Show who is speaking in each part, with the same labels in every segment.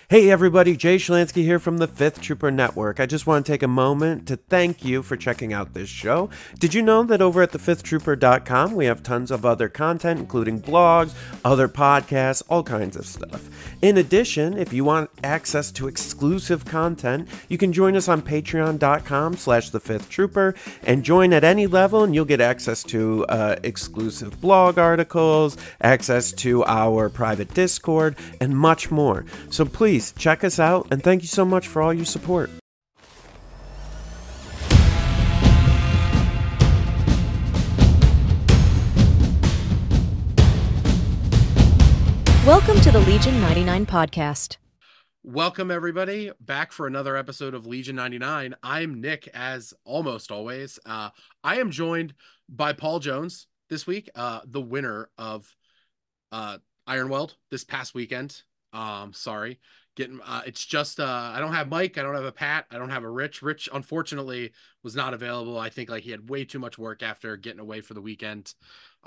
Speaker 1: Hey everybody, Jay Schlansky here from the Fifth Trooper Network. I just want to take a moment to thank you for checking out this show. Did you know that over at thefifthtrooper.com we have tons of other content, including blogs, other podcasts, all kinds of stuff. In addition, if you want access to exclusive content, you can join us on patreon.com/thefifthtrooper and join at any level and you'll get access to exclusive blog articles, access to our private Discord, and much more. So please check us out, and thank you so much for all your support.
Speaker 2: Welcome to the Legion 99 podcast.
Speaker 3: Welcome, everybody, back for another episode of Legion 99. I'm Nick, as almost always. I am joined by Paul Jones this week, the winner of Ironweld this past weekend. Sorry. It's just I don't have Mike, I don't have a Pat, I don't have a Rich. Rich unfortunately was not available. I think he had way too much work after getting away for the weekend.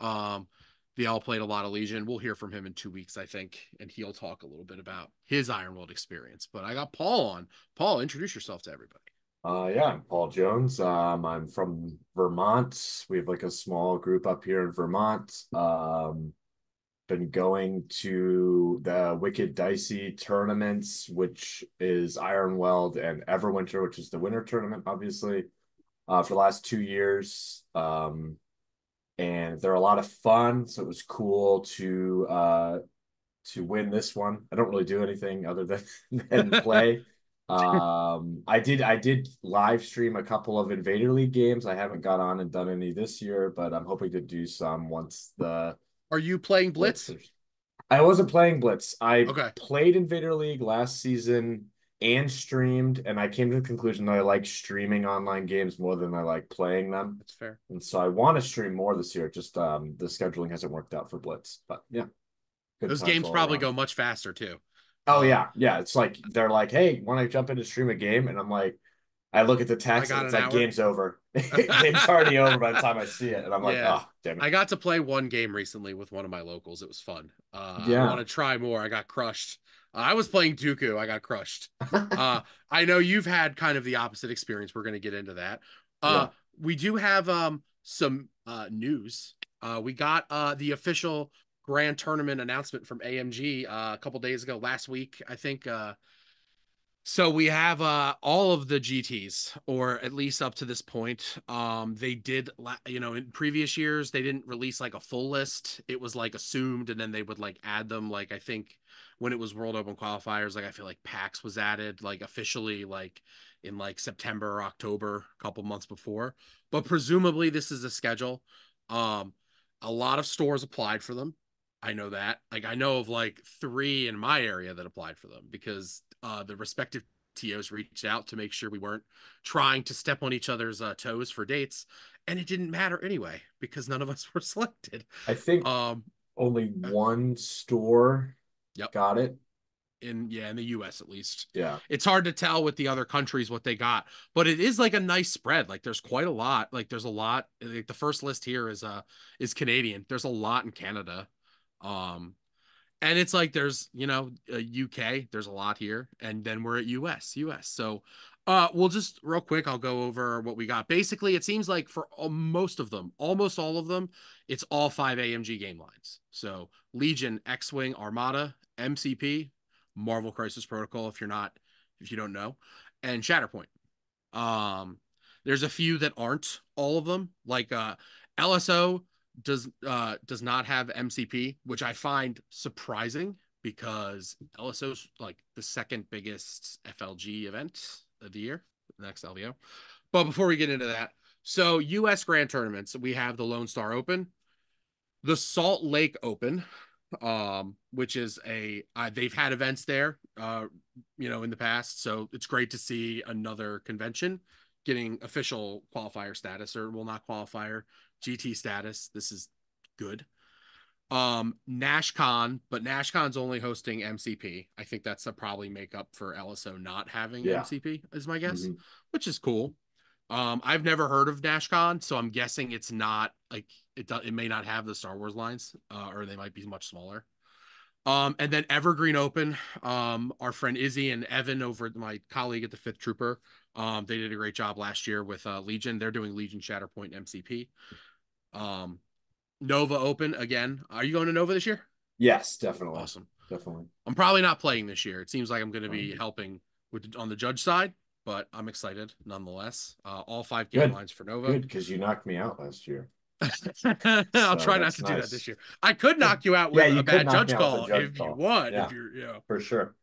Speaker 3: They all played a lot of Legion. We'll hear from him in 2 weeks, I think, and he'll talk a little bit about his Ironworld experience. But I got Paul on. Paul, introduce yourself to everybody.
Speaker 4: I'm Paul Jones. I'm from Vermont. We have a small group up here in Vermont. Been going to the Wicked Dicey tournaments, which is Ironweld and Everwinter, which is the winter tournament, obviously, for the last 2 years. And they're a lot of fun. So it was cool to win this one. I don't really do anything other than play. I did live stream a couple of Invader League games. I haven't got on and done any this year, but I'm hoping to do some once the
Speaker 3: Are you playing Blitz?
Speaker 4: I wasn't playing Blitz. I
Speaker 3: Okay.
Speaker 4: played Invader League last season and streamed, and I came to the conclusion that I like streaming online games more than I like playing them.
Speaker 3: That's fair.
Speaker 4: And so I want to stream more this year. Just the scheduling hasn't worked out for Blitz. But yeah.
Speaker 3: Those games probably go much faster too.
Speaker 4: Oh yeah. Yeah. It's like they're like, hey, want to jump in to stream a game? And I'm like, I look at the text and it's like game's over. Game's already over by the time I see it. And I'm like, oh, damn it.
Speaker 3: I got to play one game recently with one of my locals. It was fun. I want to try more. I got crushed. I was playing Dooku. I got crushed. I know you've had kind of the opposite experience. We're going to get into that. We do have some news. We got the official grand tournament announcement from AMG a couple days ago, last week, I think. So we have all of the GTs, or at least up to this point. They did, in previous years, they didn't release a full list. It was assumed, and then they would add them. I think when it was World Open qualifiers, I feel like PAX was added officially in September or October, a couple months before. But presumably this is a schedule. A lot of stores applied for them. I know that. I know of 3 in my area that applied for them because the respective TOs reached out to make sure we weren't trying to step on each other's toes for dates, and it didn't matter anyway because none of us were selected.
Speaker 4: I think only one store got it.
Speaker 3: In the US at least.
Speaker 4: Yeah.
Speaker 3: It's hard to tell with the other countries what they got, but it is a nice spread. There's quite a lot. There's a lot. The first list here is Canadian. There's a lot in Canada. And it's there's UK, there's a lot here, and then we're at US. So we'll just real quick, I'll go over what we got. Basically, it seems like for most of them, almost all of them, it's all 5 AMG game lines. So Legion, X-Wing, Armada, MCP, Marvel Crisis Protocol, if you don't know, and Shatterpoint. There's a few that aren't all of them, LSO does not have MCP, which I find surprising because LSO is the second biggest FLG event of the year, the next LVO. But before we get into that, so US Grand Tournaments, we have the Lone Star Open, the Salt Lake Open, which is they've had events there, in the past. So it's great to see another convention getting official qualifier status, or not qualifier, GT status. This is good. NashCon, but NashCon's only hosting MCP. I think that's a probably make up for LSO not having MCP, is my guess, which is cool. I've never heard of NashCon, so I'm guessing it's not it may not have the Star Wars lines, or they might be much smaller. And then Evergreen Open, our friend Izzy and Evan over at my colleague at the Fifth Trooper, they did a great job last year with Legion. They're doing Legion Shatterpoint MCP. Um, Nova Open again. Are you going to Nova this year?
Speaker 4: Yes, definitely.
Speaker 3: Awesome.
Speaker 4: Definitely.
Speaker 3: I'm probably not playing this year. It seems like I'm going to be helping with on the judge side, but I'm excited nonetheless. All 5 game lines for Nova.
Speaker 4: Good, because you knocked me out last year.
Speaker 3: I'll try not to do that this year. I could knock you out
Speaker 4: Yeah,
Speaker 3: with
Speaker 4: you
Speaker 3: a
Speaker 4: could
Speaker 3: bad
Speaker 4: knock
Speaker 3: judge
Speaker 4: me out with a
Speaker 3: call
Speaker 4: judge
Speaker 3: if
Speaker 4: call.
Speaker 3: you want.
Speaker 4: Yeah,
Speaker 3: if you're, you know.
Speaker 4: for sure.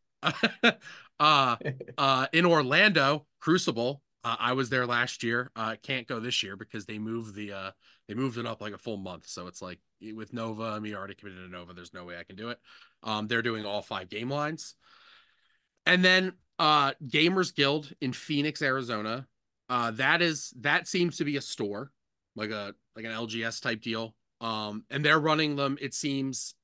Speaker 3: In Orlando, Crucible. I was there last year. Can't go this year because they moved it up like a full month. So it's like with Nova, me already committed to Nova. There's no way I can do it. They're doing all 5 game lines. And then Gamers Guild in Phoenix, Arizona. That seems to be a store, like an LGS type deal. And they're running them, it seems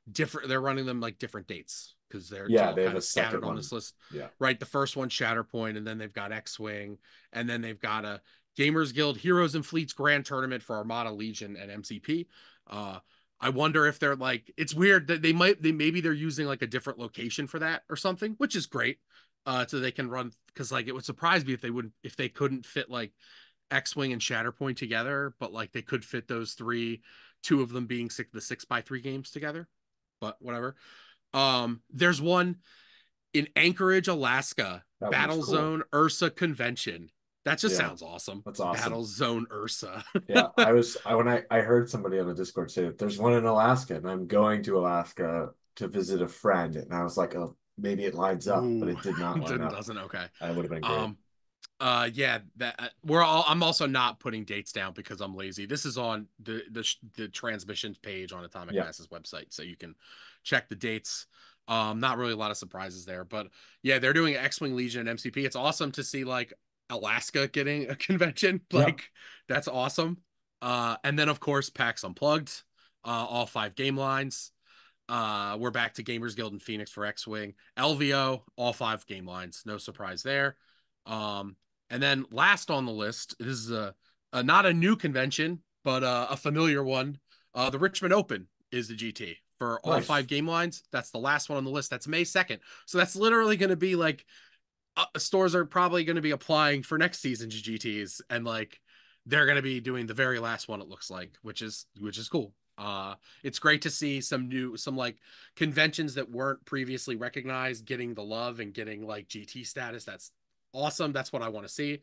Speaker 3: different. They're running them like different dates because they're all
Speaker 4: they have
Speaker 3: kind
Speaker 4: a
Speaker 3: of scattered
Speaker 4: second
Speaker 3: on
Speaker 4: one.
Speaker 3: this list.
Speaker 4: Yeah.
Speaker 3: Right. The first one, Shatterpoint, and then they've got X-Wing, and then they've got a Gamers Guild Heroes and Fleets Grand Tournament for Armada, Legion, and MCP. I wonder if they're like, it's weird that maybe they're using like a different location for that or something, which is great. So they can run, because like it would surprise me if they couldn't fit like X-Wing and Shatterpoint together, but like they could fit those 3, 2 of them being the 6x3 games together. But whatever. There's one in Anchorage, Alaska,
Speaker 4: That
Speaker 3: Battle
Speaker 4: cool.
Speaker 3: Zone Ursa Convention. That just sounds awesome.
Speaker 4: That's awesome.
Speaker 3: Battle Zone Ursa.
Speaker 4: Yeah, I heard somebody on the Discord say that there's one in Alaska, and I'm going to Alaska to visit a friend, and I was like, oh, maybe it lines up, but it did not line up.
Speaker 3: Doesn't. Okay.
Speaker 4: That would have been great.
Speaker 3: Yeah, that I'm also not putting dates down because I'm lazy. This is on the transmissions page on Atomic Mass's website, so you can check the dates. Not really a lot of surprises there, but yeah, they're doing X-Wing Legion and MCP. It's awesome to see like Alaska getting a convention. Like that's awesome. And then of course PAX Unplugged, all 5 game lines. We're back to Gamers Guild in Phoenix for X-Wing. LVO, all 5 game lines. No surprise there. And then last on the list, this is a not a new convention, but a familiar one. The Richmond Open is the GT for all 5 game lines. That's the last one on the list. That's May 2nd. So that's literally going to be like stores are probably going to be applying for next season's GTs, and like they're going to be doing the very last one, it looks like, which is cool. It's great to see some like conventions that weren't previously recognized getting the love and getting like GT status. That's awesome. That's what I want to see.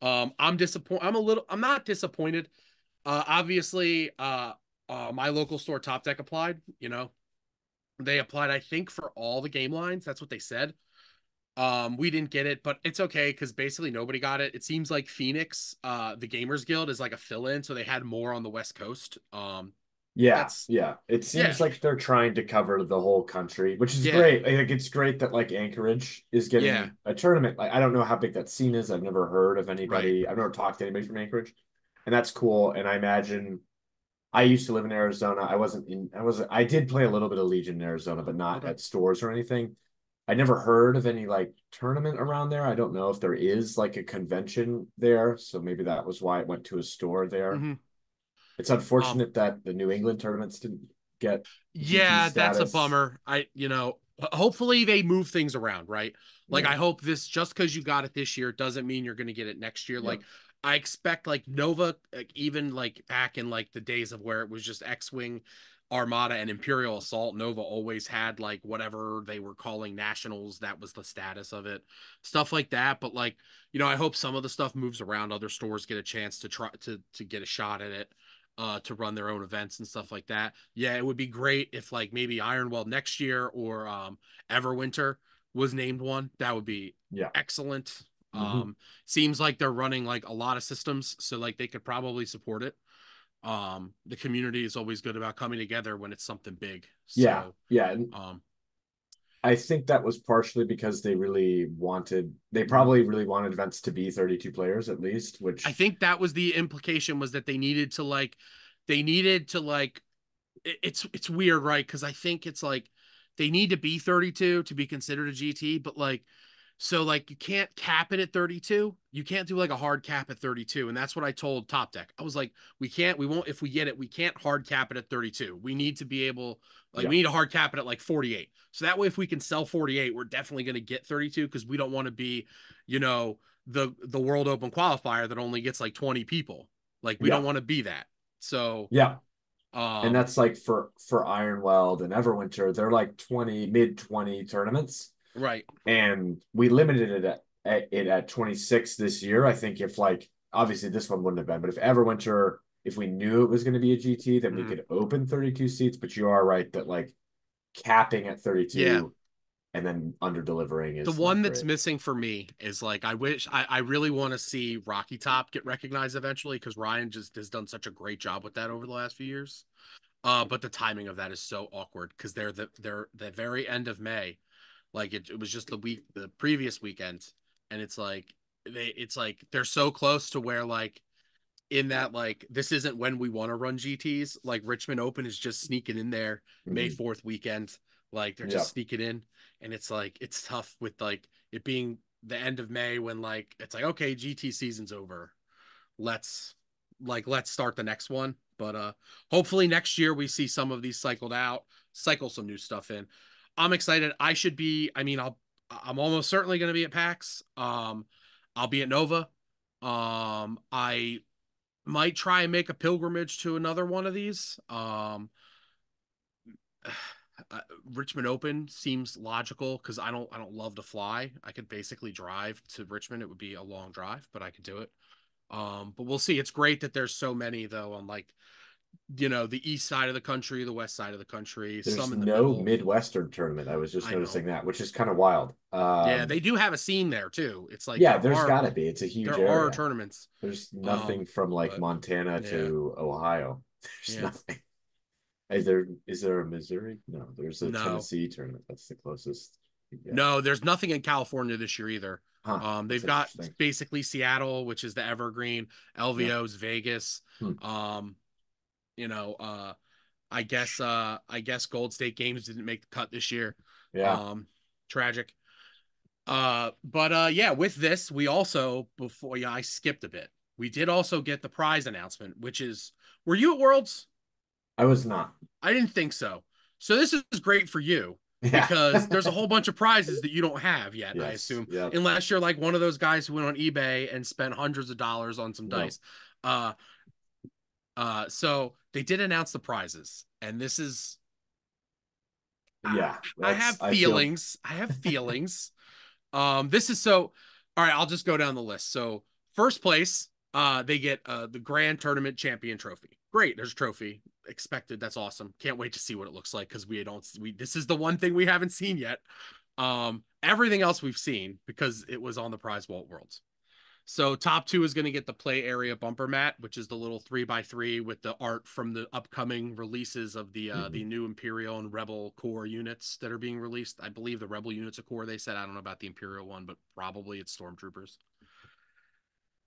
Speaker 3: I'm disappointed. I'm not disappointed. Obviously, my local store Top Deck applied, they applied, I think, for all the game lines. That's what they said. We didn't get it, but it's okay because basically nobody got it. It seems like Phoenix, the Gamers Guild, is like a fill-in, so they had more on the West Coast.
Speaker 4: It seems like they're trying to cover the whole country, which is great. Like it's great that like Anchorage is getting a tournament. Like I don't know how big that scene is. I've never heard of anybody. I've never talked to anybody from Anchorage, and that's cool. And I imagine I used to live in Arizona. I did play a little bit of Legion in Arizona, but not at stores or anything. I never heard of any like tournament around there. I don't know if there is like a convention there, so maybe that was why it went to a store there.
Speaker 3: Mm-hmm.
Speaker 4: It's unfortunate that the New England tournaments didn't get
Speaker 3: GT status. That's a bummer. Hopefully they move things around, right? Like I hope this, just because you got it this year doesn't mean you're going to get it next year. Like I expect like Nova, like, even like back in like the days of where it was just X-Wing, Armada, and Imperial Assault, Nova always had like whatever they were calling nationals. That was the status of it, stuff like that. But like, I hope some of the stuff moves around. Other stores get a chance to try to get a shot at it. To run their own events and stuff like that. Yeah, it would be great if like maybe Ironwell next year or Everwinter was named one. That would be excellent. Seems like they're running like a lot of systems, so like they could probably support it. The community is always good about coming together when it's something big. So,
Speaker 4: I think that was partially because they probably really wanted events to be 32 players at least, which
Speaker 3: I think that was the implication, was that they needed to it's weird, right? Because I think it's like they need to be 32 to be considered a GT, but like So like you can't cap it at 32. You can't do like a hard cap at 32. And that's what I told Top Deck. I was like, we won't, if we get it, we can't hard cap it at 32. We need to be able, like,
Speaker 4: Yeah.
Speaker 3: we need to hard cap it at like 48. So that way, if we can sell 48, we're definitely going to get 32 because we don't want to be, you know, the World Open qualifier that only gets like 20 people. Like we don't
Speaker 4: Yeah.
Speaker 3: want to be that. So,
Speaker 4: Yeah. And
Speaker 3: um,
Speaker 4: that's like for Ironweld and Everwinter, they're like 20, mid 20 tournaments.
Speaker 3: right.
Speaker 4: And we limited it at 26 this year. I think if like obviously this one wouldn't have been, but if Everwinter, if we knew it was going to be a GT, then we
Speaker 3: Mhm.
Speaker 4: could open 32 seats. But you are right that like capping at 32
Speaker 3: Yeah.
Speaker 4: and then under delivering
Speaker 3: The
Speaker 4: is
Speaker 3: one
Speaker 4: not
Speaker 3: that's
Speaker 4: great.
Speaker 3: missing for me is like I really want to see Rocky Top get recognized eventually because Ryan just has done such a great job with that over the last few years. But the timing of that is so awkward because they're the very end of May. Like it was just the previous weekend, and it's like they're so close to where like in that like this isn't when we want to run GTs. Like Richmond Open is just sneaking in there May
Speaker 4: Mhm.
Speaker 3: 4th weekend. Like they're
Speaker 4: Yeah.
Speaker 3: just sneaking in, and it's like it's tough with like it being the end of May when like it's like okay GT season's over. Let's let's start the next one. But hopefully next year we see some of these cycled out, cycle some new stuff in. I'm excited. I should be. I mean, I'm almost certainly going to be at PAX. I'll be at Nova. I might try and make a pilgrimage to another one of these. Richmond Open seems logical because I don't love to fly. I could basically drive to Richmond. It would be a long drive, but I could do it. But we'll see. It's great that there's so many though on like the east side of the country, the west side of the country,
Speaker 4: There's
Speaker 3: some in the
Speaker 4: no
Speaker 3: middle.
Speaker 4: Midwestern tournament. I was just
Speaker 3: I know.
Speaker 4: noticing that, which is kind of wild.
Speaker 3: Yeah, they do have a scene there too. It's like
Speaker 4: Yeah, there's got to be. It's a huge
Speaker 3: there are
Speaker 4: area.
Speaker 3: tournaments.
Speaker 4: There's nothing from like
Speaker 3: But
Speaker 4: Montana
Speaker 3: yeah,
Speaker 4: to Ohio. There's
Speaker 3: yeah.
Speaker 4: nothing. Is there a Missouri? No, there's a
Speaker 3: No.
Speaker 4: Tennessee tournament. That's the closest you get.
Speaker 3: No, there's nothing in California this year either.
Speaker 4: Huh.
Speaker 3: They've
Speaker 4: That's
Speaker 3: got
Speaker 4: interesting.
Speaker 3: basically Seattle, which is the Evergreen,
Speaker 4: Yeah.
Speaker 3: LVO's Vegas.
Speaker 4: Hmm.
Speaker 3: Um, you know, I guess Gold State Games didn't make the cut this year.
Speaker 4: Yeah.
Speaker 3: Um, Tragic. But yeah, with this, we also I skipped a bit. We did also get the prize announcement, which is were you at Worlds?
Speaker 4: I was not.
Speaker 3: I didn't think so. So this is great for you
Speaker 4: Yeah.
Speaker 3: because there's a whole bunch of prizes that you don't have yet, I
Speaker 4: Yes.
Speaker 3: assume,
Speaker 4: Yep.
Speaker 3: unless you're like one of those guys who went on eBay and spent hundreds of dollars on some
Speaker 4: No.
Speaker 3: dice. Uh so they did announce the prizes, and this is
Speaker 4: Yeah.
Speaker 3: I have
Speaker 4: I feel
Speaker 3: feelings. I have feelings. This is so all right, I'll just go down the list. So first place, they get the Grand Tournament Champion trophy. Great, there's a trophy. Expected. That's awesome. Can't wait to see what it looks like because we this is the one thing we haven't seen yet. Everything else we've seen because it was on the prize vault worlds. So top two is going to get the play area bumper mat, which is the little 3x3 with the art from the upcoming releases of the new Imperial and Rebel core units that are being released. I believe the Rebel units are core. They said I don't know about the Imperial one, but probably it's Stormtroopers.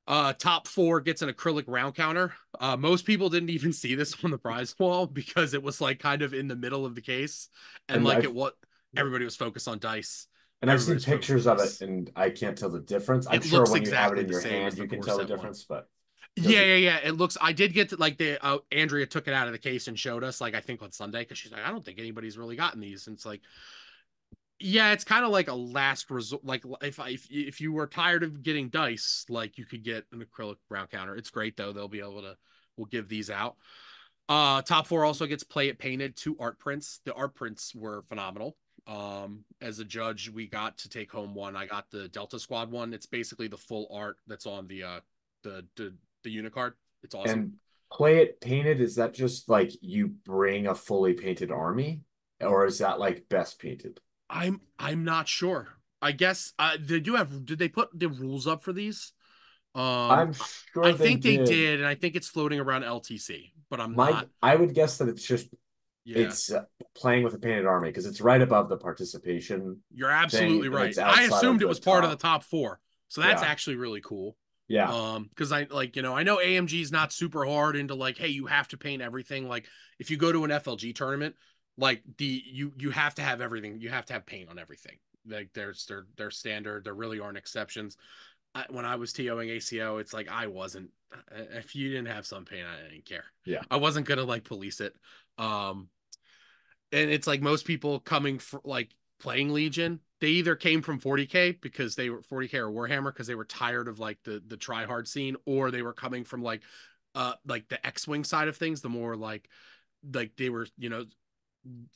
Speaker 3: Top four gets an acrylic round counter. Most people didn't even see this on the prize wall because it was like kind of in the middle of the case, and
Speaker 4: and
Speaker 3: like
Speaker 4: I've
Speaker 3: everybody was focused on dice.
Speaker 4: and I've seen
Speaker 3: Everybody's focused on
Speaker 4: pictures of it
Speaker 3: dice.
Speaker 4: and I can't tell the difference. I'm
Speaker 3: It
Speaker 4: sure
Speaker 3: looks
Speaker 4: when you have it
Speaker 3: exactly
Speaker 4: in
Speaker 3: the
Speaker 4: your
Speaker 3: same as
Speaker 4: hand
Speaker 3: the
Speaker 4: you can
Speaker 3: core
Speaker 4: tell the
Speaker 3: set one.
Speaker 4: difference, but does
Speaker 3: Yeah,
Speaker 4: it?
Speaker 3: yeah, yeah. It looks. I did get to like the Andrea took it out of the case and showed us like I think on Sunday because she's like I don't think anybody's really gotten these. And it's like yeah, it's kind of like a last resort. Like if you were tired of getting dice, like you could get an acrylic round counter. It's great though. They'll be able to. We'll give these out. Top four also gets play it painted 2 art prints. The art prints were phenomenal. As a judge, we got to take home one. I got the Delta Squad one. It's basically the full art that's on the unicard. It's awesome.
Speaker 4: And play it painted, is that just like you bring a fully painted army? Or is that like best painted?
Speaker 3: I'm not sure. I guess they do have. Did they put the rules up for these?
Speaker 4: I'm
Speaker 3: I
Speaker 4: sure they
Speaker 3: think they
Speaker 4: did.
Speaker 3: did, and I think it's floating around LTC, but I'm
Speaker 4: My
Speaker 3: not.
Speaker 4: I would guess that it's just
Speaker 3: Yeah,
Speaker 4: it's playing with a painted army because it's right above the participation
Speaker 3: you're
Speaker 4: thing
Speaker 3: absolutely
Speaker 4: and
Speaker 3: right.
Speaker 4: it's
Speaker 3: I
Speaker 4: outside of
Speaker 3: assumed it
Speaker 4: the
Speaker 3: was part of the
Speaker 4: top.
Speaker 3: top four, so that's
Speaker 4: Yeah.
Speaker 3: actually really cool.
Speaker 4: Yeah.
Speaker 3: Because I like I know AMG is not super hard into like, hey, you have to paint everything. Like if you go to an FLG tournament, like you have to have everything. You have to have paint on everything. like they're standard. There really aren't exceptions. When I was TOing ACO, it's like I wasn't. If you didn't have some paint, I didn't care.
Speaker 4: Yeah.
Speaker 3: I wasn't gonna like police it. Um, and it's like most people coming for like playing Legion, they either came from 40K because they were 40K or Warhammer because they were tired of like the try hard scene, or they were coming from like the X-wing side of things, the more like they were,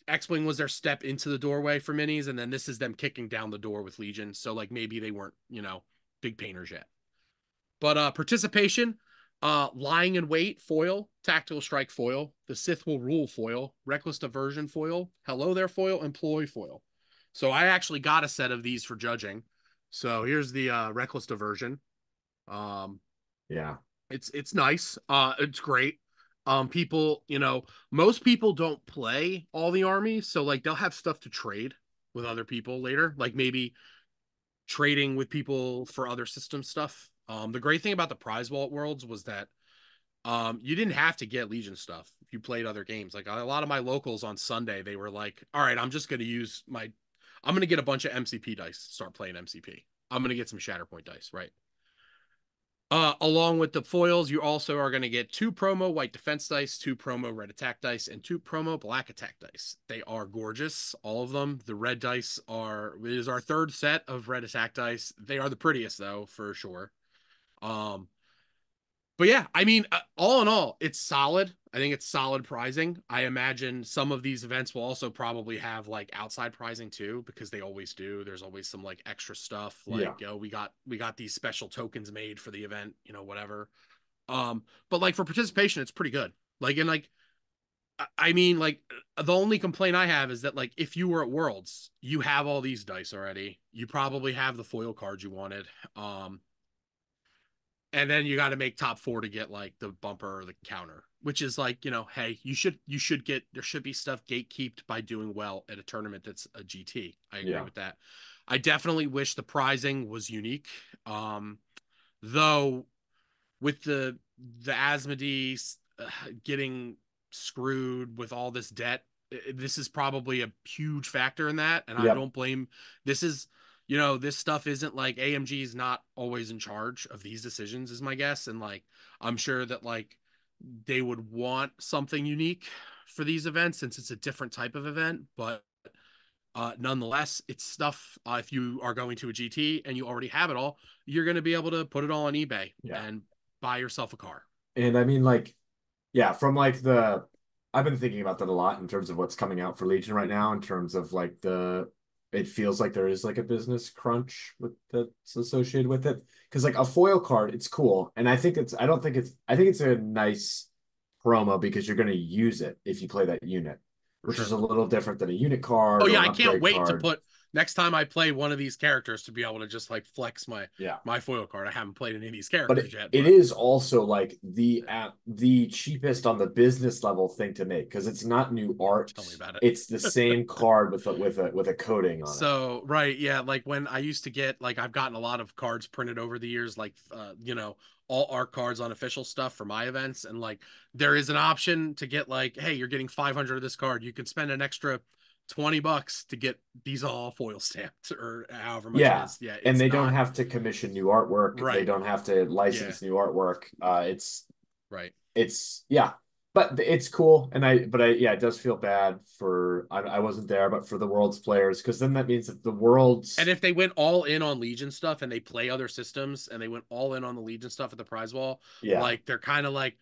Speaker 3: X-wing was their step into the doorway for minis, and then this is them kicking down the door with Legion. So like maybe they weren't, big painters yet. But participation, lying in wait foil, tactical strike foil, the Sith will rule foil, reckless diversion foil, hello there foil, employ foil. So I actually got a set of these for judging. So here's the reckless diversion.
Speaker 4: Yeah.
Speaker 3: It's nice. It's great. People, most people don't play all the armies, so like they'll have stuff to trade with other people later, like maybe trading with people for other system stuff. The great thing about the prize vault worlds was that you didn't have to get Legion stuff if you played other games. Like a lot of my locals on Sunday, they were like, all right, I'm going to get a bunch of MCP dice, start playing MCP. I'm going to get some Shatterpoint dice, right? Along with the foils, you also are going to get 2 promo white defense dice, 2 promo red attack dice, and 2 promo black attack dice. They are gorgeous, all of them. The red dice is our 3rd set of red attack dice. They are the prettiest though, for sure. But yeah, I mean, all in all, it's solid. I think it's solid pricing. I imagine some of these events will also probably have like outside pricing too, because they always do. There's always some like extra stuff, like we got these special tokens made for the event, whatever. But like for participation, it's pretty good. Like, and like, I mean, like the only complaint I have is that like if you were at Worlds, you have all these dice already. You probably have the foil cards you wanted. And then you got to make top 4 to get like the bumper or the counter, which is like, hey, you should get, there should be stuff gatekeeped by doing well at a tournament that's a GT. I agree with that. I definitely wish the prizing was unique. Though with the Asmodees getting screwed with all this debt, this is probably a huge factor in that. And I don't blame, this is, this stuff isn't like AMG is not always in charge of these decisions is my guess. And like, I'm sure that like they would want something unique for these events since it's a different type of event, but nonetheless, it's stuff. If you are going to a GT and you already have it all, you're going to be able to put it all on eBay and buy yourself a car.
Speaker 4: And I mean, like, yeah, from like I've been thinking about that a lot in terms of what's coming out for Legion right now, in terms of like it feels like there is like a business crunch that's associated with it. Because like a foil card, it's cool. And I think it's a nice promo because you're going to use it if you play that unit, which is a little different than a unit card.
Speaker 3: Oh yeah, I can't wait to put next time I play one of these characters to be able to just like flex my foil card. I haven't played any of these characters yet.
Speaker 4: It is also like the cheapest on the business level thing to make because it's not new art.
Speaker 3: Tell me about it.
Speaker 4: It's the same card with a coating on it.
Speaker 3: So right, yeah, like when I used to get like I've gotten a lot of cards printed over the years, like all art cards on official stuff for my events, and like there is an option to get like, hey, you're getting 500 of this card. You can spend an extra $20 to get these all foil stamped or however much it is. Yeah.
Speaker 4: And they don't have to commission new artwork. Right. They don't have to license new artwork. But it's cool. And it does feel bad for, I wasn't there, but for the Worlds players, because then that means that the Worlds.
Speaker 3: And if they went all in on Legion stuff and they play other systems and they went all in on the Legion stuff at the prize wall, like they're kind of like,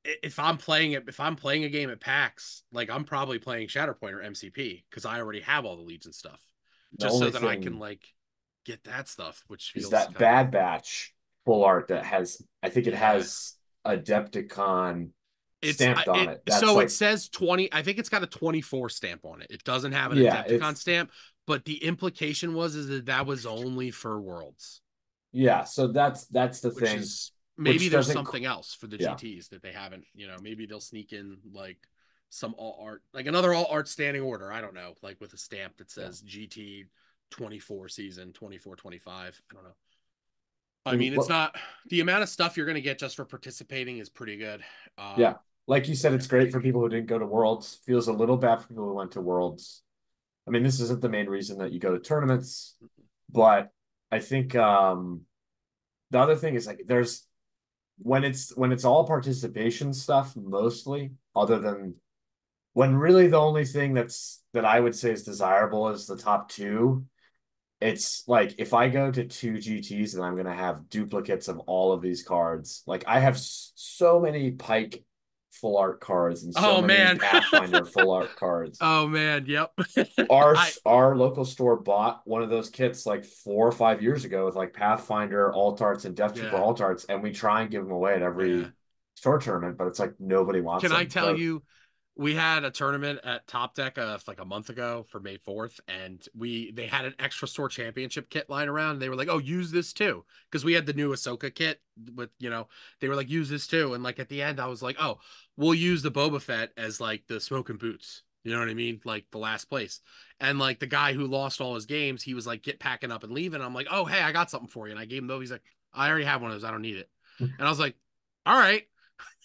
Speaker 3: if I'm playing a game at PAX, like I'm probably playing Shatterpoint or MCP because I already have all the Legion stuff, just so that I can like get that stuff. Which feels
Speaker 4: that Bad Batch full art that has, I think it has Adepticon stamped on it.
Speaker 3: So it says 20. I think it's got a 24 stamp on it. It doesn't have an Adepticon stamp, but the implication is that was only for Worlds.
Speaker 4: Yeah, so that's the thing.
Speaker 3: Maybe there's something else for the GTs that they haven't, maybe they'll sneak in like some all art, like another all art standing order. I don't know, like with a stamp that says GT 24 season 24, 25. I don't know. I mean, it's not the amount of stuff you're going to get just for participating is pretty good.
Speaker 4: Like you said, it's great for people who didn't go to Worlds. Feels a little bad for people who went to Worlds. I mean, this isn't the main reason that you go to tournaments, but I think the other thing is like there's when it's all participation stuff mostly, other than when really the only thing that I would say is desirable is the top two. It's like if I go to two GTs and I'm gonna have duplicates of all of these cards. Like I have so many Pike full art cards and so
Speaker 3: Oh
Speaker 4: many
Speaker 3: man.
Speaker 4: Pathfinder full art cards.
Speaker 3: Oh man, yep.
Speaker 4: Our
Speaker 3: I
Speaker 4: our local store bought one of those kits like 4 or 5 years ago with like Pathfinder alt arts and Death Trooper
Speaker 3: yeah,
Speaker 4: alt arts, and we try and give them away at
Speaker 3: yeah.
Speaker 4: every store tournament, but it's like nobody wants
Speaker 3: Can I
Speaker 4: them.
Speaker 3: tell you, we had a tournament at Top Deck like a month ago for May 4th, and they had an extra store championship kit lying around. And they were like, "Oh, use this too," because we had the new Ahsoka kit with they were like, "Use this too," and like at the end, I was like, "Oh, we'll use the Boba Fett as like the smoking boots." You know what I mean? Like the last place. And like the guy who lost all his games, he was like, get packing up and leaving. I'm like, oh, hey, I got something for you. And I gave him those. He's like, I already have one of those. I don't need it. And I was like, all right.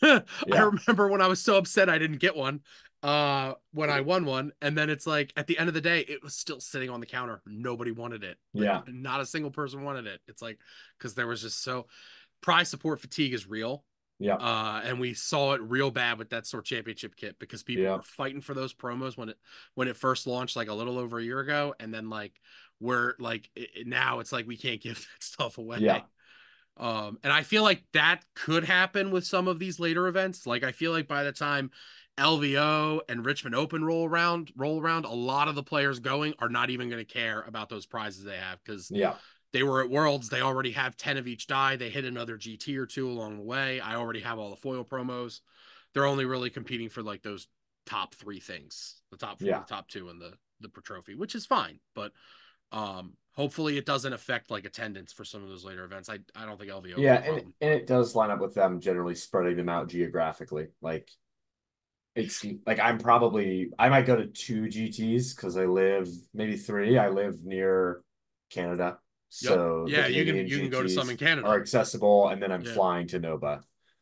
Speaker 3: I
Speaker 4: Yeah,
Speaker 3: remember when I was so upset I didn't get one when I won one, and then it's like at the end of the day it was still sitting on the counter. Nobody wanted it. Like
Speaker 4: yeah,
Speaker 3: not a single person wanted it. It's like because there was just so prize support fatigue is real.
Speaker 4: yeah,
Speaker 3: And we saw it real bad with that sort championship kit because people
Speaker 4: yeah,
Speaker 3: were fighting for those promos when it first launched like a little over a year ago, and then like we're like now it's like we can't give that stuff away.
Speaker 4: yeah,
Speaker 3: And I feel like that could happen with some of these later events. Like I feel like by the time LVO and Richmond Open roll around, a lot of the players going are not even going to care about those prizes they have because
Speaker 4: yeah,
Speaker 3: they were at Worlds. They already have 10 of each die. They hit another GT or two along the way. I already have all the foil promos. They're only really competing for like those top three things, the top four,
Speaker 4: yeah.
Speaker 3: the top two, and the pro trophy, which is fine. But hopefully it doesn't affect like attendance for some of those later events. I don't think LVO will
Speaker 4: Yeah,
Speaker 3: have a problem.
Speaker 4: and it does line up with them generally spreading them out geographically. Like it's like I might go to two GTs because I live maybe three. I live near Canada,
Speaker 3: Yep.
Speaker 4: so the
Speaker 3: Yeah,
Speaker 4: Canadian
Speaker 3: you can go to some
Speaker 4: GTs
Speaker 3: in
Speaker 4: are
Speaker 3: Canada.
Speaker 4: accessible, and then I'm
Speaker 3: Yeah.
Speaker 4: flying to Nova.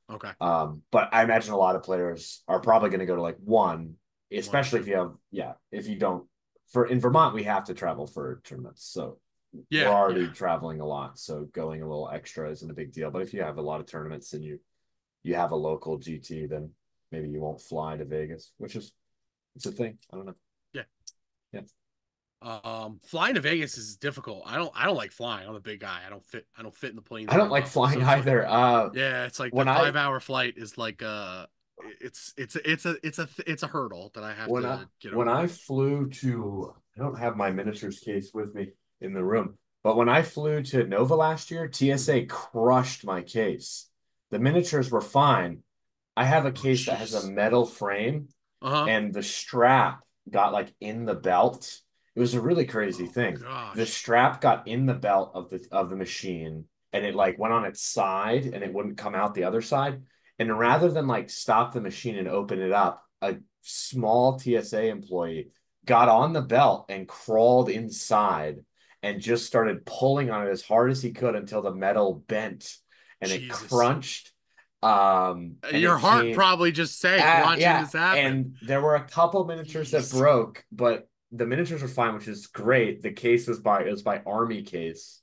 Speaker 3: Okay.
Speaker 4: But I imagine a lot of players are probably going to go to like one,
Speaker 3: One or
Speaker 4: especially if
Speaker 3: two.
Speaker 4: you have, yeah, if you don't, for in Vermont, we have to travel for tournaments. So we're
Speaker 3: Yeah,
Speaker 4: already
Speaker 3: yeah.
Speaker 4: traveling a lot. So going a little extra isn't a big deal. But if you have a lot of tournaments and you have a local GT, then maybe you won't fly to Vegas, which is it's a thing. I don't know.
Speaker 3: Yeah.
Speaker 4: Yeah.
Speaker 3: Flying to Vegas is difficult. I don't like flying. I'm a big guy. I don't fit in the planes
Speaker 4: I don't
Speaker 3: very
Speaker 4: like
Speaker 3: well.
Speaker 4: flying
Speaker 3: So it's like
Speaker 4: either.
Speaker 3: yeah, it's like the
Speaker 4: When I
Speaker 3: 5 hour flight is like it's a hurdle that I have to get
Speaker 4: when I
Speaker 3: over.
Speaker 4: flew to I don't have my miniatures case with me in the room, but when I flew to Nova last year, TSA crushed my case. The miniatures were fine. I have a
Speaker 3: Oh
Speaker 4: case that has a
Speaker 3: jeez.
Speaker 4: metal frame
Speaker 3: Uh-huh.
Speaker 4: and the strap got like in the belt. It was a really crazy
Speaker 3: Oh
Speaker 4: thing. The
Speaker 3: gosh.
Speaker 4: strap got in the belt of the machine and it like went on its side and it wouldn't come out the other side. And rather than like stop the machine and open it up, a small TSA employee got on the belt and crawled inside and just started pulling on it as hard as he could until the metal bent and it
Speaker 3: Jesus.
Speaker 4: crunched. And
Speaker 3: Your
Speaker 4: it
Speaker 3: heart
Speaker 4: came
Speaker 3: probably just sank watching
Speaker 4: yeah,
Speaker 3: this happen.
Speaker 4: and there were a couple miniatures that
Speaker 3: Jeez.
Speaker 4: broke, but the miniatures were fine, which is great. The case was by it was by Army Case.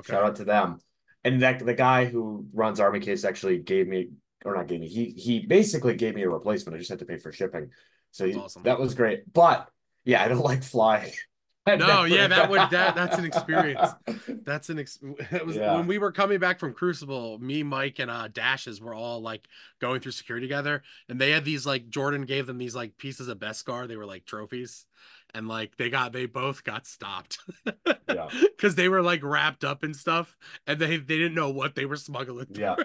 Speaker 4: Shout
Speaker 3: Okay.
Speaker 4: out to them. And that the guy who runs Army Case actually gave me, or not gave me, he basically gave me a replacement. I just had to pay for shipping. So
Speaker 3: That's awesome.
Speaker 4: that was great. But yeah, I don't like flying. I've
Speaker 3: No, yeah,
Speaker 4: never
Speaker 3: that's an experience. It was
Speaker 4: Yeah.
Speaker 3: when we were coming back from Crucible, me, Mike, and Dashes were all like going through security together, and they had these like Jordan gave them these like pieces of Beskar. They were like trophies, and like they both got stopped
Speaker 4: Yeah.
Speaker 3: because they were like wrapped up and stuff, and they didn't know what they were smuggling
Speaker 4: Yeah.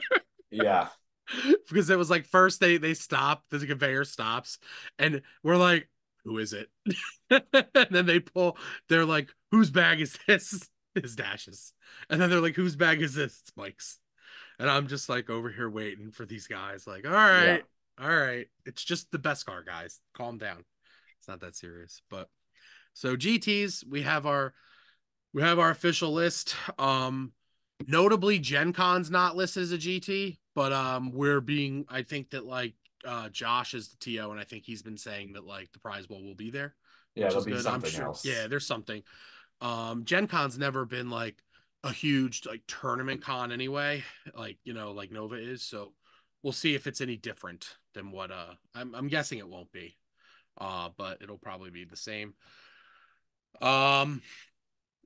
Speaker 4: Yeah.
Speaker 3: because it was like first they stop, the conveyor stops, and we're like, who is it? And then they're like, whose bag is this? It's Dashes. And then they're like, whose bag is this? It's Mike's. And I'm just like over here waiting for these guys, like,
Speaker 4: Yeah.
Speaker 3: all right. It's just the best car, guys. Calm down. It's not that serious. But so GTs, we have our official list. Notably, Gen Con's not listed as a GT, but I think that like Josh is the TO, and I think he's been saying that like the prize bowl will be there.
Speaker 4: Yeah,
Speaker 3: which
Speaker 4: there'll
Speaker 3: is
Speaker 4: be
Speaker 3: good. I'm
Speaker 4: something
Speaker 3: sure. Yeah,
Speaker 4: else.
Speaker 3: there's something. Gen Con's never been like a huge like tournament con anyway, like like Nova is. So we'll see if it's any different than what I'm guessing it won't be. But it'll probably be the same. Um,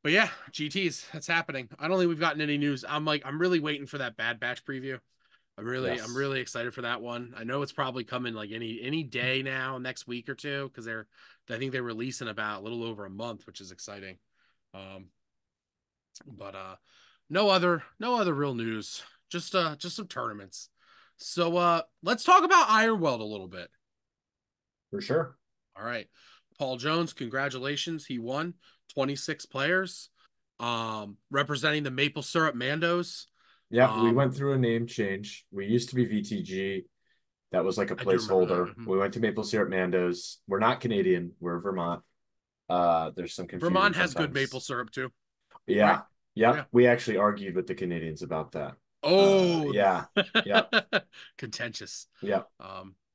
Speaker 3: but yeah, GTs, that's happening. I don't think we've gotten any news. I'm really waiting for that Bad Batch preview. I'm
Speaker 4: Yes.
Speaker 3: really excited for that one. I know it's probably coming like any day now, next week or two, because I think they release in about a little over a month, which is exciting. Um, but no other real news. Just some tournaments. So let's talk about Ironweld a little bit.
Speaker 4: For sure.
Speaker 3: All right. Paul Jones, congratulations. He won 26 players. Representing the Maple Syrup Mandos.
Speaker 4: Yeah, we
Speaker 3: Um,
Speaker 4: went through a name change. We used to be VTG. That was like a
Speaker 3: I do remember that.
Speaker 4: placeholder. We went to Maple Syrup Mandos. We're not Canadian. We're Vermont. There's some confusion
Speaker 3: Vermont has good maple
Speaker 4: sometimes.
Speaker 3: syrup too, right?
Speaker 4: Yeah. Yeah.
Speaker 3: Yeah.
Speaker 4: We actually argued with the Canadians about that.
Speaker 3: Oh,
Speaker 4: Yeah. Yeah.
Speaker 3: contentious.
Speaker 4: Yeah.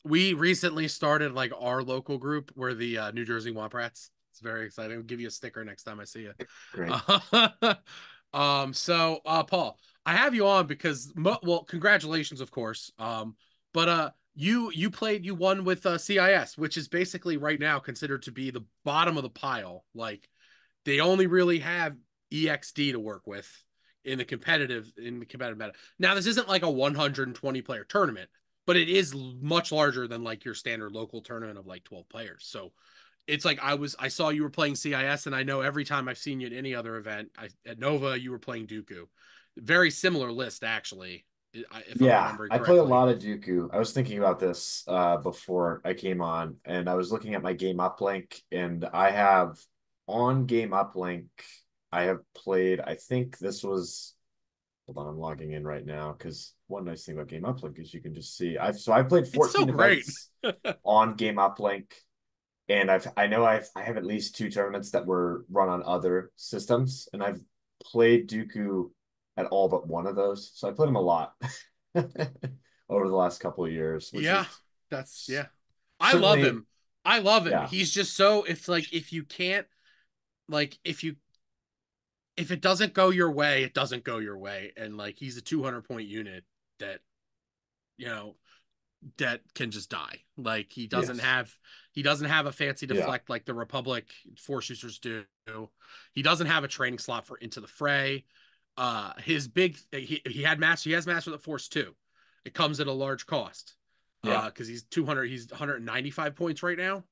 Speaker 3: We recently started like our local group. We're the New Jersey Womp Rats. It's very exciting. I'll give you a sticker next time I see you.
Speaker 4: Great.
Speaker 3: Paul, I have you on because well, congratulations, of course. But you won with CIS, which is basically right now considered to be the bottom of the pile. Like they only really have EXD to work with in the competitive meta. Now, this isn't like a 120 player tournament, but it is much larger than like your standard local tournament of like 12 players. So it's like I saw you were playing CIS, and I know every time I've seen you at any other event, at Nova you were playing Dooku. Very similar list actually, if I'm
Speaker 4: Yeah,
Speaker 3: remembering
Speaker 4: I play a
Speaker 3: correctly.
Speaker 4: lot of Dooku. I was thinking about this before I came on, and I was looking at my game uplink, and I have on game uplink, I have played, I think this was, hold on, I'm logging in right now because one nice thing about game uplink is you can just see. I've played
Speaker 3: It's so
Speaker 4: 14
Speaker 3: great.
Speaker 4: events on game uplink, and I have at least two tournaments that were run on other systems, and I've played Dooku at all but one of those. So I played him a lot over the last couple of years, which
Speaker 3: Yeah,
Speaker 4: is
Speaker 3: that's yeah. I love
Speaker 4: certainly,
Speaker 3: him. I love him.
Speaker 4: yeah,
Speaker 3: He's just so it's like if you can't like if it doesn't go your way, it doesn't go your way. And like he's a 200 point unit that you know that can just die. Like
Speaker 4: yes,
Speaker 3: he doesn't have a fancy
Speaker 4: yeah.
Speaker 3: deflect like the Republic force users do. He doesn't have a training slot for Into the Fray. His big he has Master of the Force too. It comes at a large cost.
Speaker 4: Yeah.
Speaker 3: Because he's 195 points right now,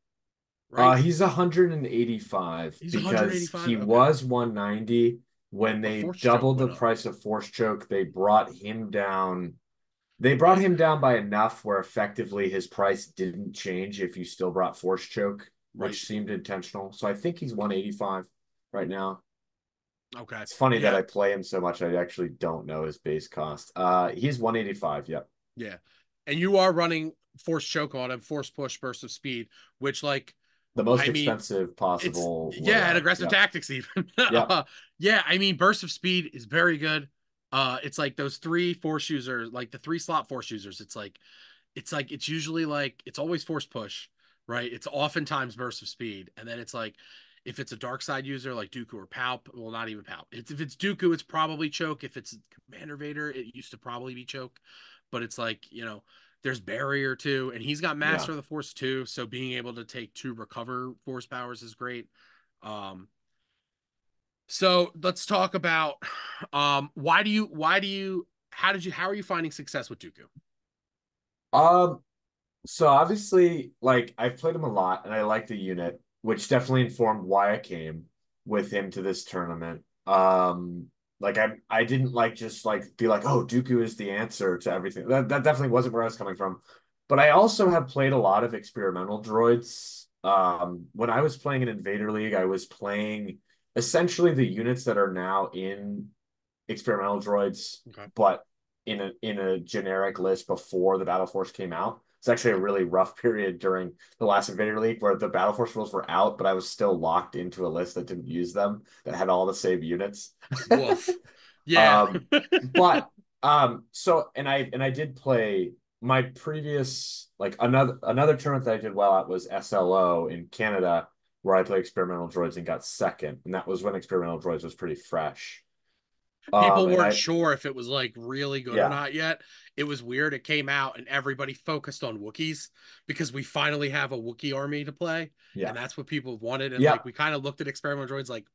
Speaker 3: right?
Speaker 4: He's 185
Speaker 3: He's
Speaker 4: because
Speaker 3: 185.
Speaker 4: he
Speaker 3: Okay.
Speaker 4: was 190 when
Speaker 3: But
Speaker 4: they
Speaker 3: Force Choke
Speaker 4: doubled the
Speaker 3: went up.
Speaker 4: price of Force Choke. They brought him down. They brought
Speaker 3: Yeah.
Speaker 4: him down by enough where effectively his price didn't change if you still brought Force Choke,
Speaker 3: Right.
Speaker 4: which seemed intentional. So I think he's 185 right now.
Speaker 3: Okay.
Speaker 4: It's funny that
Speaker 3: Yeah.
Speaker 4: I play him so much. I actually don't know his base cost. He's 185. Yep.
Speaker 3: Yeah. And you are running Force Choke on him, Force Push, Burst of Speed, which like
Speaker 4: The most
Speaker 3: I mean,
Speaker 4: expensive
Speaker 3: it's
Speaker 4: possible
Speaker 3: yeah, and
Speaker 4: loadout.
Speaker 3: aggressive
Speaker 4: Yep.
Speaker 3: tactics even.
Speaker 4: Yep.
Speaker 3: Yeah, I mean, Burst of Speed is very good. It's like those three force users, like the three slot force users. It's usually like it's always Force Push, right? It's oftentimes Burst of Speed, and then it's like if it's a dark side user like Dooku or Palp, well, not even Palp. If it's Dooku, it's probably Choke. If it's Commander Vader, it used to probably be Choke, but it's like there's Barrier too, and he's got
Speaker 4: Yeah.
Speaker 3: Master of the Force too. So being able to take two recover force powers is great. Um, so let's talk about how are you finding success with Dooku?
Speaker 4: Um, so obviously, like I've played him a lot and I like the unit, which definitely informed why I came with him to this tournament. Like I didn't like just like be like, oh, Dooku is the answer to everything. That definitely wasn't where I was coming from. But I also have played a lot of experimental droids. When I was playing in Invader League, I was playing essentially the units that are now in experimental droids,
Speaker 3: Okay.
Speaker 4: but in a generic list before the Battle Force came out. It's actually a
Speaker 3: Okay.
Speaker 4: really rough period during the last Invader League where the Battle Force rules were out, but I was still locked into a list that didn't use them, that had all the same units.
Speaker 3: Woof. Yeah.
Speaker 4: um, but so and I did play my previous like another tournament that I did well at was SLO in Canada. where I played Experimental Droids and got second, and that was when Experimental Droids was pretty fresh.
Speaker 3: People
Speaker 4: And
Speaker 3: weren't
Speaker 4: I
Speaker 3: sure if it was like really good or
Speaker 4: yeah,
Speaker 3: not yet. It was weird. It came out and everybody focused on Wookiees because we finally have a Wookiee army to play,
Speaker 4: yeah,
Speaker 3: and that's what people wanted. And
Speaker 4: yeah,
Speaker 3: like we kind of looked at experimental droids like,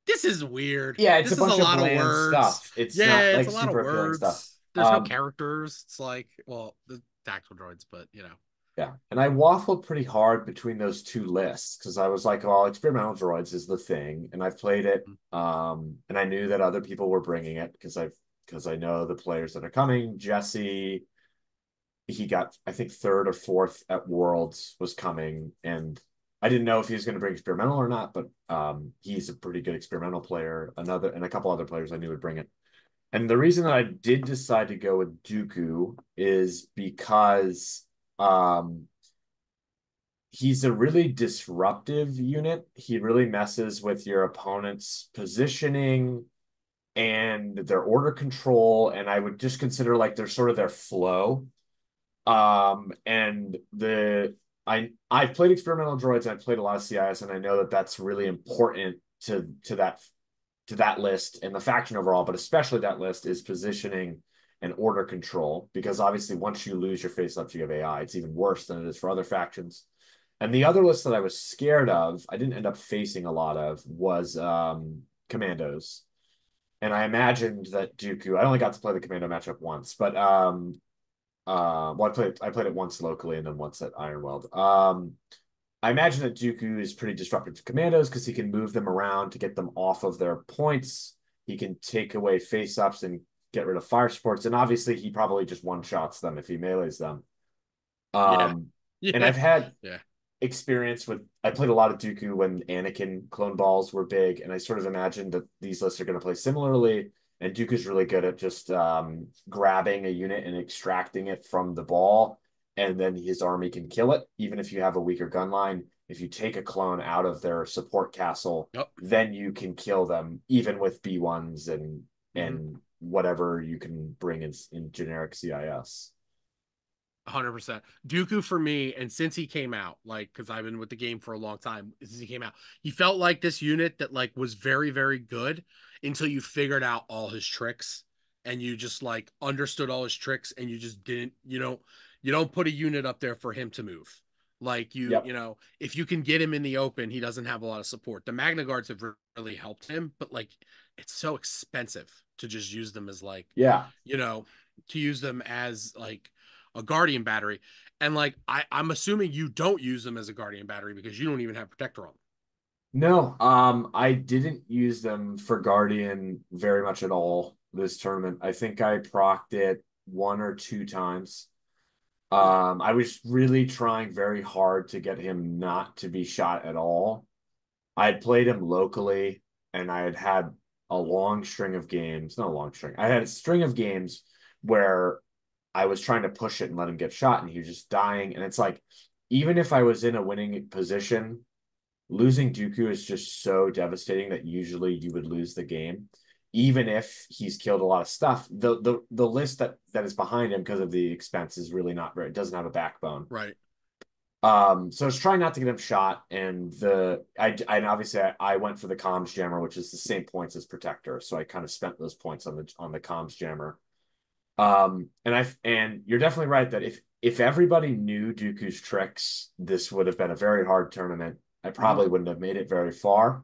Speaker 3: this is weird.
Speaker 4: yeah. It's a
Speaker 3: This is a
Speaker 4: bunch of
Speaker 3: lot of
Speaker 4: bland
Speaker 3: words.
Speaker 4: stuff. It's not
Speaker 3: Yeah, it's
Speaker 4: like
Speaker 3: a lot of
Speaker 4: super appealing stuff.
Speaker 3: words. There's no characters. It's like, well, the tactical droids, but you know.
Speaker 4: Yeah. And I waffled pretty hard between those two lists because I was like, oh, Experimental Droids is the thing. And I've played it. And I knew that other people were bringing it because I know the players that are coming. Jesse, he got, I think, third or fourth at Worlds was coming. And I didn't know if he was going to bring Experimental or not, but he's a pretty good experimental player. Another and a couple other players I knew would bring it. And the reason that I did decide to go with Dooku is because um, he's a really disruptive unit. He really messes with your opponent's positioning and their order control. And I would just consider like they're sort of their flow. And I've played experimental droids and I've played a lot of CIS, and I know that that's really important to that list and the faction overall, but especially that list is positioning and order control, because obviously once you lose your face ups, you have AI. It's even worse than it is for other factions. And the other list that I was scared of, I didn't end up facing a lot of, was Commandos. And I imagined that Dooku, I only got to play the Commando matchup once, but well, I played it once locally and then once at Ironweld. I imagine that Dooku is pretty disruptive to Commandos because he can move them around to get them off of their points. He can take away face-ups and get rid of fire supports. And obviously, he probably just one-shots them if he melees them.
Speaker 3: Yeah.
Speaker 4: And
Speaker 3: Yeah.
Speaker 4: I've had
Speaker 3: Yeah.
Speaker 4: experience with, I played a lot of Dooku when Anakin clone balls were big, and I sort of imagined that these lists are going to play similarly. And Dooku's really good at just grabbing a unit and extracting it from the ball, and then his army can kill it, even if you have a weaker gun line. If you take a clone out of their support castle,
Speaker 3: Yep.
Speaker 4: then you can kill them, even with B1s and
Speaker 3: Mm-hmm.
Speaker 4: whatever you can bring in generic CIS.
Speaker 3: 100%. Dooku for me, and since he came out, like, because I've been with the game for a long time, since he came out, he felt like this unit that like was very, very good until you figured out all his tricks and you just like understood all his tricks and you just didn't, you don't put a unit up there for him to move. Like
Speaker 4: Yep.
Speaker 3: if you can get him in the open, he doesn't have a lot of support. The Magna Guards have really helped him, but like it's so expensive to just use them as like,
Speaker 4: Yeah.
Speaker 3: you know, to use them as like a guardian battery. And like I'm assuming you don't use them as a guardian battery because you don't even have protector on them.
Speaker 4: No, I didn't use them for Guardian very much at all this tournament. I think I procced it one or two times. I was really trying very hard to get him not to be shot at all. I had played him locally, and I had had a long string of games, not a long string. I had a string of games where I was trying to push it and let him get shot, and he was just dying. And it's like, even if I was in a winning position, losing Dooku is just so devastating that usually you would lose the game. Even if he's killed a lot of stuff, the list that is behind him because of the expense is really not very, it doesn't have a backbone.
Speaker 3: Right.
Speaker 4: So I was trying not to get him shot, and obviously I went for the comms jammer, which is the same points as protector. So I kind of spent those points on the comms jammer. And you're definitely right that if everybody knew Dooku's tricks, this would have been a very hard tournament. I probably wouldn't have made it very far.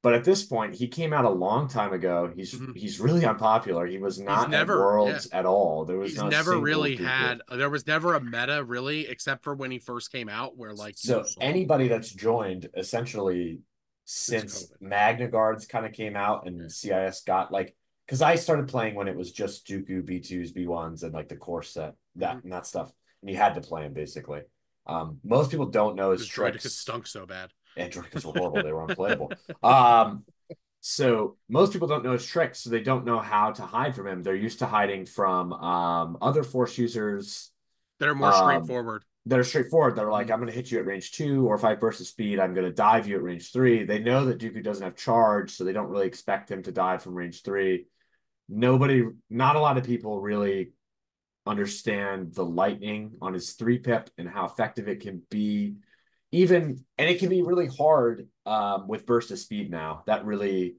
Speaker 4: But at this point, he came out a long time ago. He's really unpopular. He was
Speaker 3: He's
Speaker 4: not at
Speaker 3: never, yeah.
Speaker 4: Worlds at all. There was
Speaker 3: He's
Speaker 4: no
Speaker 3: never
Speaker 4: single
Speaker 3: really
Speaker 4: Dooku.
Speaker 3: had, there was never a meta really, except for when he first came out, where like you
Speaker 4: So
Speaker 3: saw him
Speaker 4: anybody that's joined essentially
Speaker 3: since
Speaker 4: since
Speaker 3: COVID.
Speaker 4: Magna Guards kind of came out
Speaker 3: Yeah.
Speaker 4: and CIS got like, because I started playing when it was just Dooku B2s, B1s, and like the core set and that stuff, and you had to play him basically. Most people don't know his
Speaker 3: Because Droideka
Speaker 4: tricks.
Speaker 3: stunk so bad.
Speaker 4: And Droidekas were horrible; they were unplayable. So most people don't know his tricks, so they don't know how to hide from him. They're used to hiding from other Force users.
Speaker 3: That are more
Speaker 4: Um,
Speaker 3: straightforward.
Speaker 4: that are straightforward. They're like, I'm going to hit you at range 2, or if I burst of speed, I'm going to dive you at range 3. They know that Dooku doesn't have charge, so they don't really expect him to dive from range 3. Not a lot of people really understand the lightning on his 3-pip and how effective it can be. and it can be really hard with burst of speed now. That really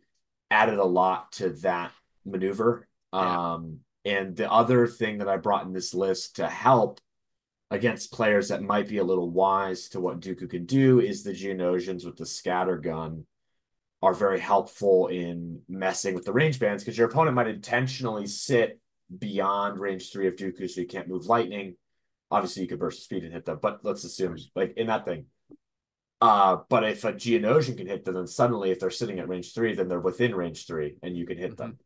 Speaker 4: added a lot to that maneuver.
Speaker 3: Yeah.
Speaker 4: And the other thing that I brought in this list to help against players that might be a little wise to what Dooku can do is the Geonosians with the scatter gun are very helpful in messing with the range bands, because your opponent might intentionally sit beyond range 3 of Dooku so you can't move lightning. Obviously, you could burst speed and hit them, but let's assume like in that thing. But if a Geonosian can hit them, then suddenly if they're sitting at range 3, then they're within range 3 and you can hit them.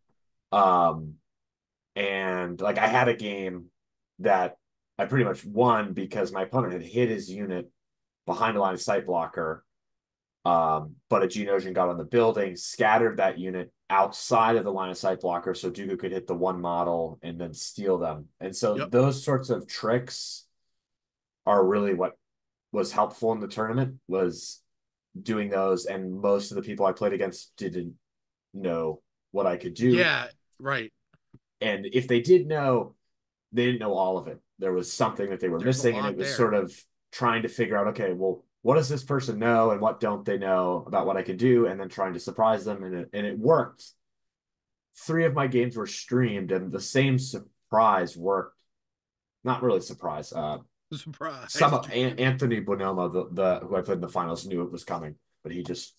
Speaker 4: And like I had a game that I pretty much won because my opponent had hit his unit behind a line of sight blocker. But a Geonosian got on the building, scattered that unit outside of the line of sight blocker so Dooku could hit the one model and then steal them. And so those sorts of tricks are really what was helpful in the tournament, was doing those. And most of the people I played against didn't know what I could do.
Speaker 3: Yeah, right.
Speaker 4: And if they did know, they didn't know all of it. There was something that they were missing, and it was sort of trying to figure out, okay, well, what does this person know and what don't they know about what I could do, and then trying to surprise them, and it worked. 3 of my games were streamed, and the same surprise worked. Not really surprise.
Speaker 3: Surprise.
Speaker 4: Anthony Bonomo, the who I played in the finals, knew it was coming, but he just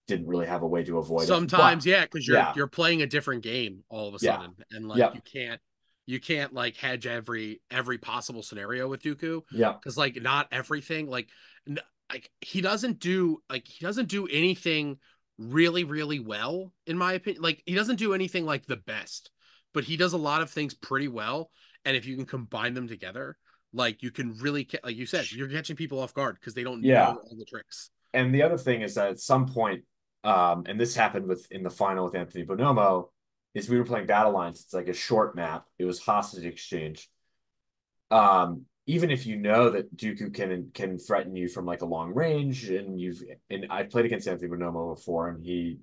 Speaker 4: didn't really have a way to avoid
Speaker 3: Sometimes,
Speaker 4: it.
Speaker 3: Yeah, because you're playing a different game all of a sudden, and like you can't like hedge every possible scenario with Dooku.
Speaker 4: Yeah,
Speaker 3: because like not everything like he doesn't do anything really really well, in my opinion. Like he doesn't do anything like the best, but he does a lot of things pretty well. And if you can combine them together, like you can really, like you said, you're catching people off guard because they don't know all the tricks.
Speaker 4: And the other thing is that at some point, and this happened in the final with Anthony Bonomo, is we were playing Battle Lines. It's like a short map. It was hostage exchange. Even if you know that Dooku can threaten you from like a long range, and I've played against Anthony Bonomo before, and he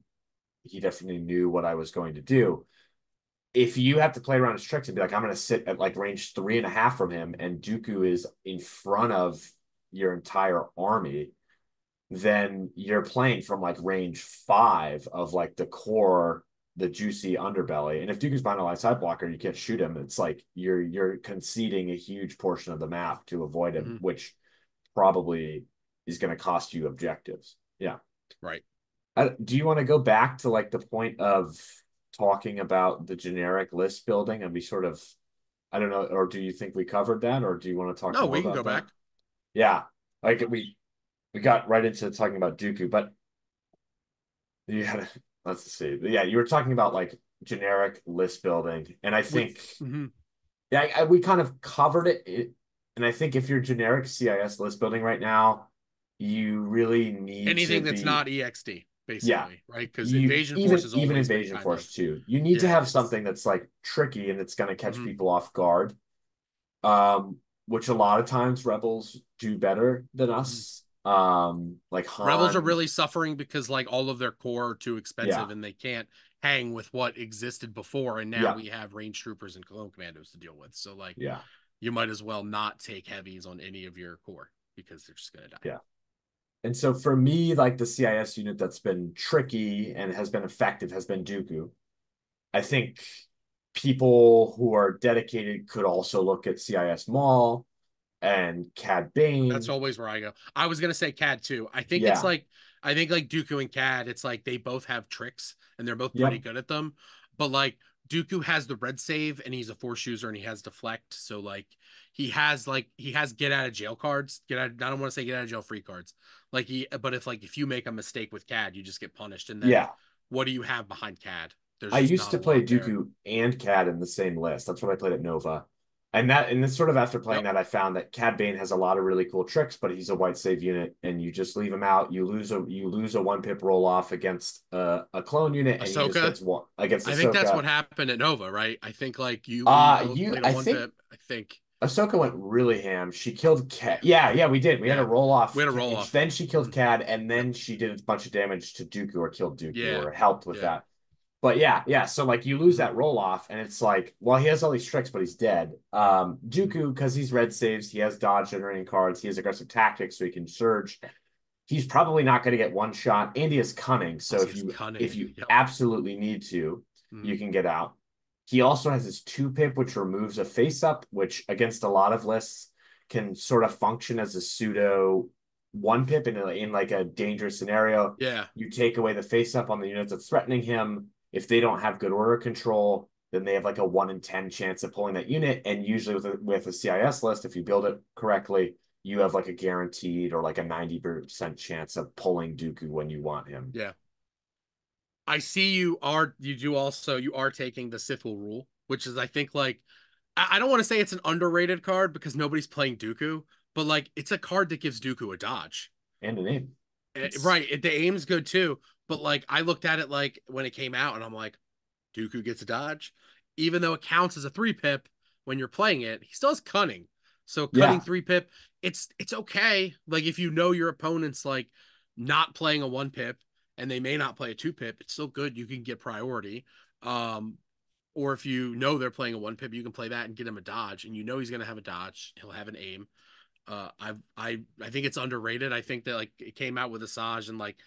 Speaker 4: definitely knew what I was going to do. If you have to play around his tricks and be like, I'm going to sit at like range 3.5 from him, and Dooku is in front of your entire army, then you're playing from like range 5 of like the core, the juicy underbelly. And if Dooku's behind a line side blocker, you can't shoot him. It's like you're conceding a huge portion of the map to avoid him, which probably is going to cost you objectives. Yeah.
Speaker 3: Right.
Speaker 4: Do you want to go back to like the point of talking about the generic list building, and we sort of, I don't know, or do you think we covered that, or do you want to talk more about that? No, we can go back. Yeah. Like we got right into talking about Dooku, but you had let's see. Yeah, you were talking about like generic list building, and I think we kind of covered it. And I think if you're generic CIS list building right now, you really need
Speaker 3: anything that's not EXD, basically, right? Because Invasion Force is
Speaker 4: even Invasion Force too. You need to have something that's like tricky and it's going to catch people off guard, which a lot of times Rebels do better than us. Like Han.
Speaker 3: Rebels are really suffering because like all of their core are too expensive and they can't hang with what existed before, and now we have range troopers and clone commandos to deal with. So like you might as well not take heavies on any of your core because they're just gonna die.
Speaker 4: And so for me, like the CIS unit that's been tricky and has been effective has been Dooku. I think people who are dedicated could also look at CIS Maul and Cad Bane.
Speaker 3: That's always where I go. I was gonna say Cad too. I think it's like Dooku and Cad, it's like they both have tricks and they're both pretty good at them. But like Dooku has the red save and he's a force user and he has deflect. So like he has get out of jail cards. I don't want to say get out of jail free cards. But if you make a mistake with Cad, you just get punished. And then what do you have behind Cad?
Speaker 4: I used to play Dooku and Cad in the same list. That's what I played at Nova. And then sort of after playing that, I found that Cad Bane has a lot of really cool tricks, but he's a white save unit, and you just leave him out. You lose a 1-pip roll off against a clone unit, and
Speaker 3: Ahsoka?
Speaker 4: He just gets one against Ahsoka.
Speaker 3: I think that's what happened at Nova, right? I think like
Speaker 4: I think Ahsoka went really ham. She killed Cad. Yeah, we did. We had a roll off. Then she killed Cad, and then she did a bunch of damage to Dooku or killed Dooku or helped with that. But yeah. So like you lose that roll off, and it's like, well, he has all these tricks, but he's dead. Dooku, because he's red saves, he has dodge generating cards, he has aggressive tactics, so he can surge. he's probably not going to get one shot, and he has cunning. So
Speaker 3: Plus, he
Speaker 4: if
Speaker 3: has
Speaker 4: you
Speaker 3: cunning. Yep.
Speaker 4: absolutely need to,
Speaker 3: Mm.
Speaker 4: you can get out. He also has his 2-pip, which removes a face up, which against a lot of lists can sort of function as a pseudo 1-pip in like a dangerous scenario.
Speaker 3: Yeah.
Speaker 4: You take away the face up on the units that's threatening him. If they don't have good order control, then they have like a 1 in 10 chance of pulling that unit. And usually with a CIS list, if you build it correctly, you have like a guaranteed or like a 90% chance of pulling Dooku when you want him.
Speaker 3: Yeah. I see you are taking the Sith rule, which is I think like I don't want to say it's an underrated card because nobody's playing Dooku, but like it's a card that gives Dooku a dodge.
Speaker 4: And a name.
Speaker 3: Right. The aim's good too. But like I looked at it like when it came out and I'm like, Dooku gets a dodge. Even though it counts as a 3-pip when you're playing it, he still has cunning. So cunning
Speaker 4: Yeah.
Speaker 3: 3-pip, it's okay. Like if you know your opponent's like not playing a 1-pip and they may not play a 2-pip, it's still good. You can get priority. Or if you know they're playing a 1-pip, you can play that and get him a dodge, and you know he's gonna have a dodge. He'll have an aim. I think it's underrated. I think that like it came out with Asajj and like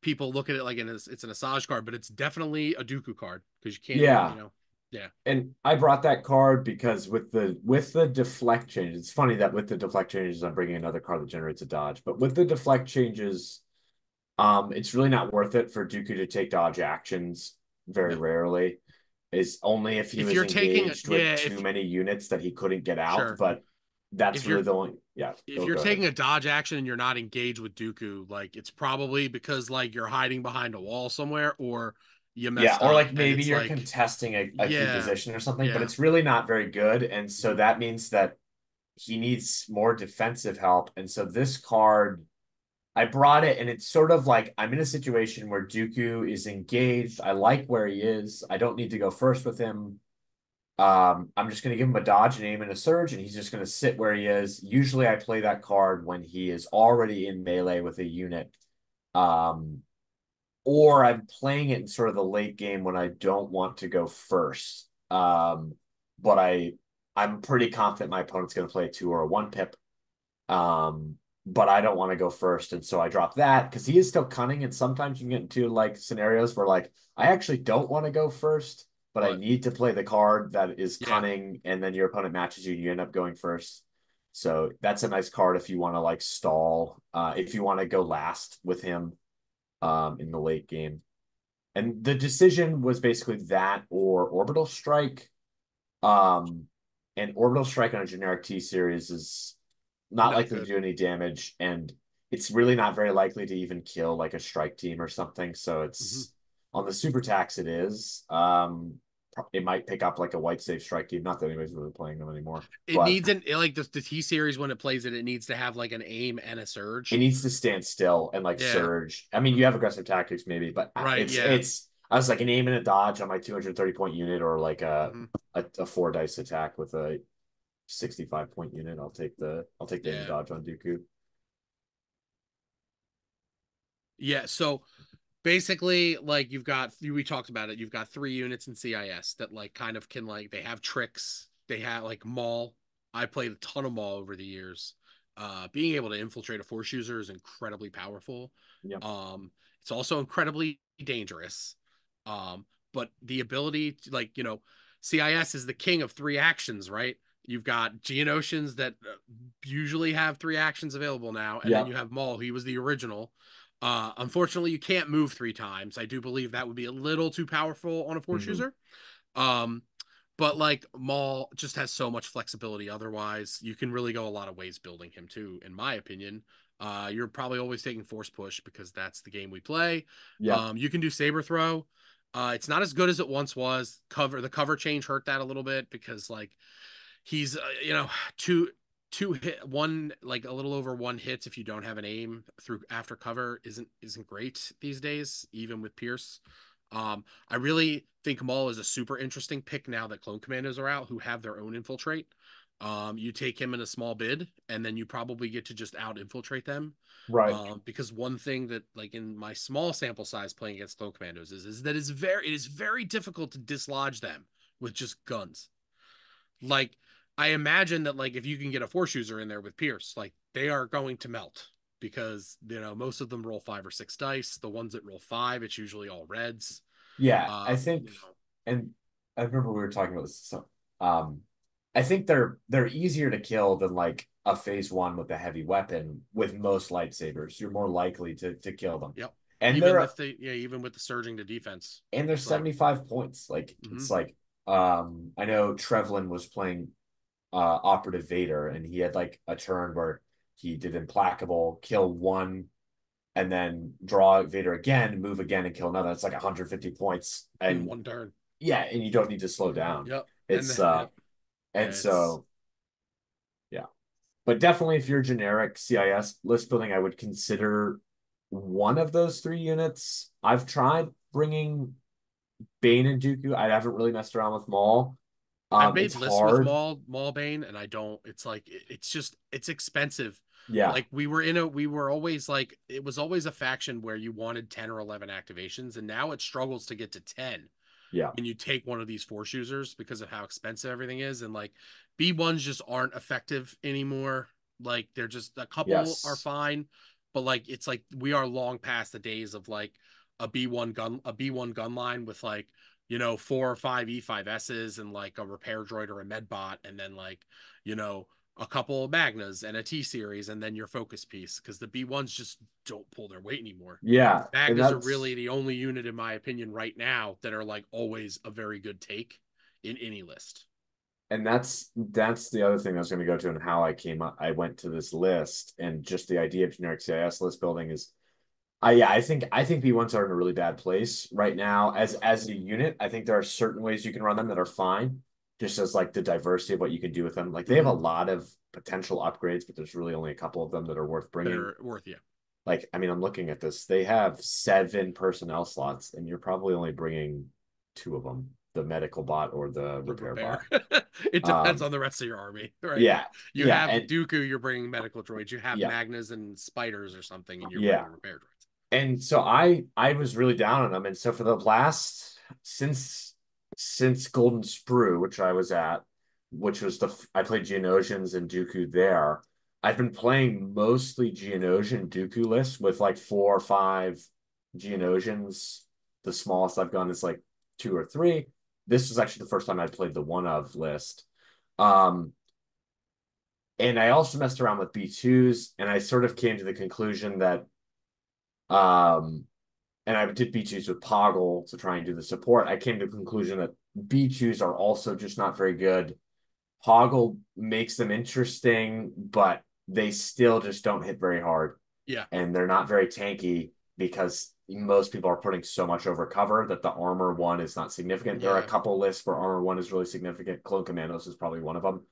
Speaker 3: people look at it like it's an Asajj card, but it's definitely a Dooku card because you can't,
Speaker 4: Yeah.
Speaker 3: Yeah.
Speaker 4: And I brought that card because with the deflect change, it's funny that with the deflect changes, I'm bringing another card that generates a dodge. But with the deflect changes, it's really not worth it for Dooku to take dodge actions very rarely. Is only if he
Speaker 3: If
Speaker 4: was
Speaker 3: you're taking,
Speaker 4: engaged with too many units that he couldn't get out.
Speaker 3: sure,
Speaker 4: But that's
Speaker 3: if
Speaker 4: really
Speaker 3: you're
Speaker 4: the only. Yeah.
Speaker 3: if you're
Speaker 4: Go
Speaker 3: taking
Speaker 4: ahead.
Speaker 3: a dodge action and you're not engaged with Dooku, like it's probably because like you're hiding behind a wall somewhere or you
Speaker 4: Yeah,
Speaker 3: messed
Speaker 4: or
Speaker 3: up,
Speaker 4: like
Speaker 3: and
Speaker 4: maybe
Speaker 3: it's
Speaker 4: you're
Speaker 3: like,
Speaker 4: contesting a key
Speaker 3: yeah,
Speaker 4: position or something, but
Speaker 3: yeah,
Speaker 4: it's really not very good. And so
Speaker 3: mhm,
Speaker 4: that means that he needs more defensive help. And so this card, I brought it, and it's sort of like I'm in a situation where Dooku is engaged. I like where he is. I don't need to go first with him. I'm just going to give him a dodge, an aim, and a surge, and he's just going to sit where he is. Usually, I play that card when he is already in melee with a unit. Um, or I'm playing it in sort of the late game when I don't want to go first. But I'm pretty confident my opponent's going to play a 2 or a 1-pip. But I don't want to go first, and so I drop that because he is still cunning. And sometimes you can get into like scenarios where like I actually don't want to go first, but I
Speaker 3: but
Speaker 4: need to play the card that is
Speaker 3: yeah,
Speaker 4: cunning, and then your opponent matches you, and you end up going first. So that's a nice card if you want to like stall, if you want to go last with him in the late game. And the decision was basically that or Orbital Strike. Um, and Orbital Strike on a generic T series is not
Speaker 3: not
Speaker 4: likely to
Speaker 3: good.
Speaker 4: do any damage, and it's really not very likely to even kill like a strike team or something. So
Speaker 3: Mm-hmm.
Speaker 4: it's on the super tax it is. It might pick up like a white safe strike team. Not that anybody's really playing them anymore,
Speaker 3: It
Speaker 4: but
Speaker 3: needs like the T series when it plays it, it needs to have like an aim and a
Speaker 4: it
Speaker 3: surge.
Speaker 4: needs to stand still and like
Speaker 3: Yeah.
Speaker 4: surge. I mean, you
Speaker 3: Mm-hmm.
Speaker 4: have aggressive tactics maybe, but
Speaker 3: Right. Yeah.
Speaker 4: it's I was like an aim and a dodge on my 230-point unit, or like
Speaker 3: Mm-hmm.
Speaker 4: a 4 dice attack with a 65-point unit. I'll take the aim and
Speaker 3: Yeah.
Speaker 4: dodge on Dooku.
Speaker 3: Yeah. So basically, like we talked about it. You've got 3 units in CIS that like kind of can like they have tricks. They have like Maul. I played a ton of Maul over the years. Being able to infiltrate a force user is incredibly powerful.
Speaker 4: Yeah.
Speaker 3: It's also incredibly dangerous. But the ability to CIS is the king of 3 actions, right? You've got Geonosians that usually have 3 actions available now, and then
Speaker 4: Yeah.
Speaker 3: you have Maul. He was the original. Unfortunately, you can't move 3 times. I do believe that would be a little too powerful on a force
Speaker 4: Mm-hmm.
Speaker 3: user. Um, but like Maul just has so much flexibility. Otherwise, you can really go a lot of ways building him too, in my opinion. You're probably always taking force push because that's the game we play.
Speaker 4: Yeah.
Speaker 3: You can do saber throw. It's not as good as it once was. The cover change hurt that a little bit because like he's two hit one like a little over 1 hit if you don't have an aim through after cover isn't great these days, even with Pierce. I really think Maul is a super interesting pick now that Clone Commandos are out, who have their own infiltrate. You take him in a small bid, and then you probably get to just out infiltrate them.
Speaker 4: Right.
Speaker 3: Because one thing that, like in my small sample size playing against Clone Commandos, is that it is very difficult to dislodge them with just guns. Like I imagine that like if you can get a force user in there with Pierce, like they are going to melt. because most of them roll 5 or 6 dice. The ones that roll 5, it's usually all reds.
Speaker 4: Yeah, I
Speaker 3: Um,
Speaker 4: think,
Speaker 3: you know,
Speaker 4: and I remember we were talking about this. So, I think they're easier to kill than like a phase one with a heavy weapon. With most lightsabers, you're more likely to kill them,
Speaker 3: yep.
Speaker 4: and
Speaker 3: Even
Speaker 4: they're
Speaker 3: if they, yeah, even with the surging to defense,
Speaker 4: and they're
Speaker 3: it's like,
Speaker 4: 75 points. Like
Speaker 3: mhm.
Speaker 4: it's like I know Trevlin was playing Operative Vader, and he had like a turn where he did Implacable, kill one, and then draw Vader again, move again, and kill another. It's like 150 points,
Speaker 3: In
Speaker 4: and
Speaker 3: one turn.
Speaker 4: yeah, and you don't need to slow down.
Speaker 3: Yep. And
Speaker 4: It's
Speaker 3: then, yep.
Speaker 4: and
Speaker 3: Yeah, it's
Speaker 4: so yeah, but definitely if you're generic CIS list building, I would consider one of those 3 units. I've tried bringing Bane and Dooku. I haven't really messed around with Maul.
Speaker 3: I've made
Speaker 4: It's
Speaker 3: lists with
Speaker 4: hard.
Speaker 3: Maulbane, and I don't. It's like it's just it's expensive.
Speaker 4: Yeah,
Speaker 3: Like we were always like it was always a faction where you wanted 10 or 11 activations, and now it struggles to get to 10
Speaker 4: yeah,
Speaker 3: when you take one of these force users because of how expensive everything is, and like B1s just aren't effective anymore. Like they're just a couple are
Speaker 4: yes,
Speaker 3: fine, but like it's like we are long past the days of like a B1 gun line with like 4 or 5 E5Ss and like a repair droid or a medbot, and then like you know a couple of Magnas and a T series, and then your focus piece, because the B1s just don't pull their weight anymore.
Speaker 4: yeah, and
Speaker 3: Magnas are really
Speaker 4: that's
Speaker 3: the only unit, in my opinion, right now that are like always a very good take in any list.
Speaker 4: that's the other thing I was going to go to, and how I went to this list, and just the idea of generic CIS list building is yeah, I think B1s are in a really bad place right now as a unit. I think there are certain ways you can run them that are fine, just as like the diversity of what you can do with them. Like they have a lot of potential upgrades, but there's really only a couple of them that are worth
Speaker 3: That
Speaker 4: bringing.
Speaker 3: are worth you.
Speaker 4: Like, I mean, I'm looking at this. They have 7 personnel slots, and you're probably only bringing 2 of them, the medical bot or the
Speaker 3: The
Speaker 4: repair
Speaker 3: repair.
Speaker 4: bot.
Speaker 3: It depends
Speaker 4: Um,
Speaker 3: on the rest of your army, right?
Speaker 4: yeah,
Speaker 3: You
Speaker 4: yeah,
Speaker 3: have
Speaker 4: and
Speaker 3: Dooku, you're bringing medical droids. You have
Speaker 4: yeah,
Speaker 3: Magnas and spiders or something, and you're
Speaker 4: yeah.
Speaker 3: bringing repair droids.
Speaker 4: And so I was really down on them. And so for the last since Golden Sprue, which I was at, which was I played Geonosians and Dooku there. I've been playing mostly Geonosian Dooku lists with like 4 or 5 Geonosians. The smallest I've gone is like 2 or 3. This was actually the first time I'd played the one of list. Um, and I also messed around with B2s, and I sort of came to the conclusion that um and I did B2s with Poggle to try and do the support. I came to the conclusion that B2s are also just not very good. Poggle makes them interesting, but they still just don't hit very hard.
Speaker 3: Yeah.
Speaker 4: And they're not very tanky because most people are putting so much over cover that the armor one is not significant. There are a
Speaker 3: Yeah.
Speaker 4: couple lists where armor one is really significant. Clone Commandos is probably one of them,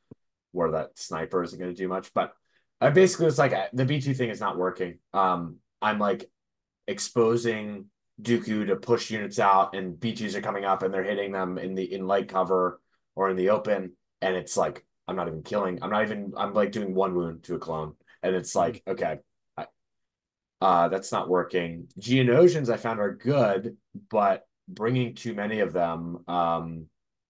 Speaker 4: where that sniper isn't going to do much. But I basically was like, the B2 thing is not working. I'm like, exposing Dooku to push units out, and B2s are coming up and they're hitting them in light cover or in the open, and it's like I'm not even killing. I'm like doing 1 wound to a clone, and it's like okay, that's not working. Geonosians I found are good, but bringing too many of them,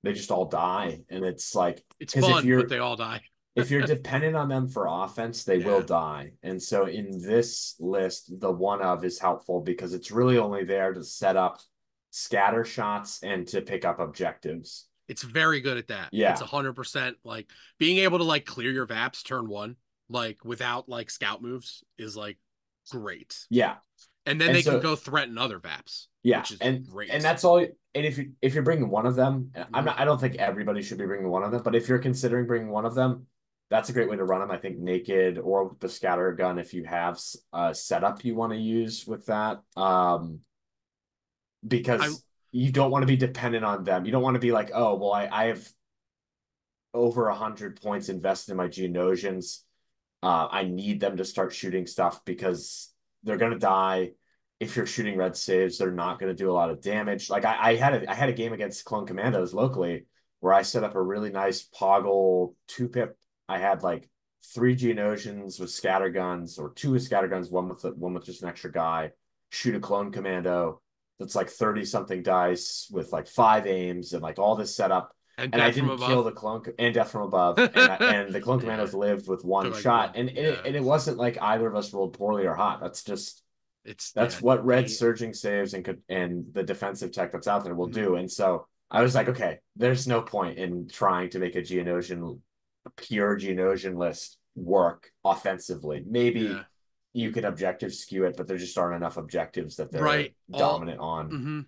Speaker 4: they just all die, and it's like
Speaker 3: It's
Speaker 4: because
Speaker 3: fun, but they all die.
Speaker 4: if you're dependent on them for offense, they will
Speaker 3: Yeah.
Speaker 4: die. And so in this list, the one of is helpful because it's really only there to set up scatter shots and to pick up objectives.
Speaker 3: It's very good at that. It's
Speaker 4: Yeah.
Speaker 3: 100% like being able to like clear your VAPs turn one, like without like scout moves is like great.
Speaker 4: Yeah.
Speaker 3: And then
Speaker 4: And
Speaker 3: they can
Speaker 4: so
Speaker 3: go threaten other VAPs,
Speaker 4: yeah,
Speaker 3: which is
Speaker 4: and
Speaker 3: great.
Speaker 4: that's all. And if you're bringing one of them,
Speaker 3: Mhm.
Speaker 4: I don't think everybody should be bringing one of them, but if you're considering bringing one of them, that's a great way to run them. I think naked or the scatter gun if you have a setup you want to use with that.
Speaker 3: I
Speaker 4: Because you don't want to be dependent on them. You don't want to be like, oh, well, I have over 100 points invested in my Geonosians. I need them to start shooting stuff because they're gonna die. If you're shooting red saves, they're not gonna do a lot of damage. Like I had a game against Clone Commandos locally where I set up a really nice Poggle 2-pip. I had like 3 Geonosians with scatter guns, or 2 with scatter guns, one with just an extra guy. Shoot a Clone Commando that's like 30 something dice with like 5 aims and like all this setup.
Speaker 3: And
Speaker 4: and I
Speaker 3: Death from
Speaker 4: didn't kill
Speaker 3: Above.
Speaker 4: the clone and Death from Above, and the clone
Speaker 3: Yeah.
Speaker 4: commandos lived with one
Speaker 3: Took like
Speaker 4: shot,
Speaker 3: one.
Speaker 4: and
Speaker 3: Yeah.
Speaker 4: it wasn't like either of us rolled poorly or hot.
Speaker 3: It's
Speaker 4: That's
Speaker 3: yeah.
Speaker 4: what red
Speaker 3: They
Speaker 4: surging saves and the defensive tech that's out there will
Speaker 3: mhm.
Speaker 4: do. And so I was like, okay, there's no point in trying to make a pure Geonosian list work offensively. Maybe
Speaker 3: Yeah.
Speaker 4: you can objective skew it, but there just aren't enough objectives that they're
Speaker 3: Right. All
Speaker 4: dominant on.
Speaker 3: hmm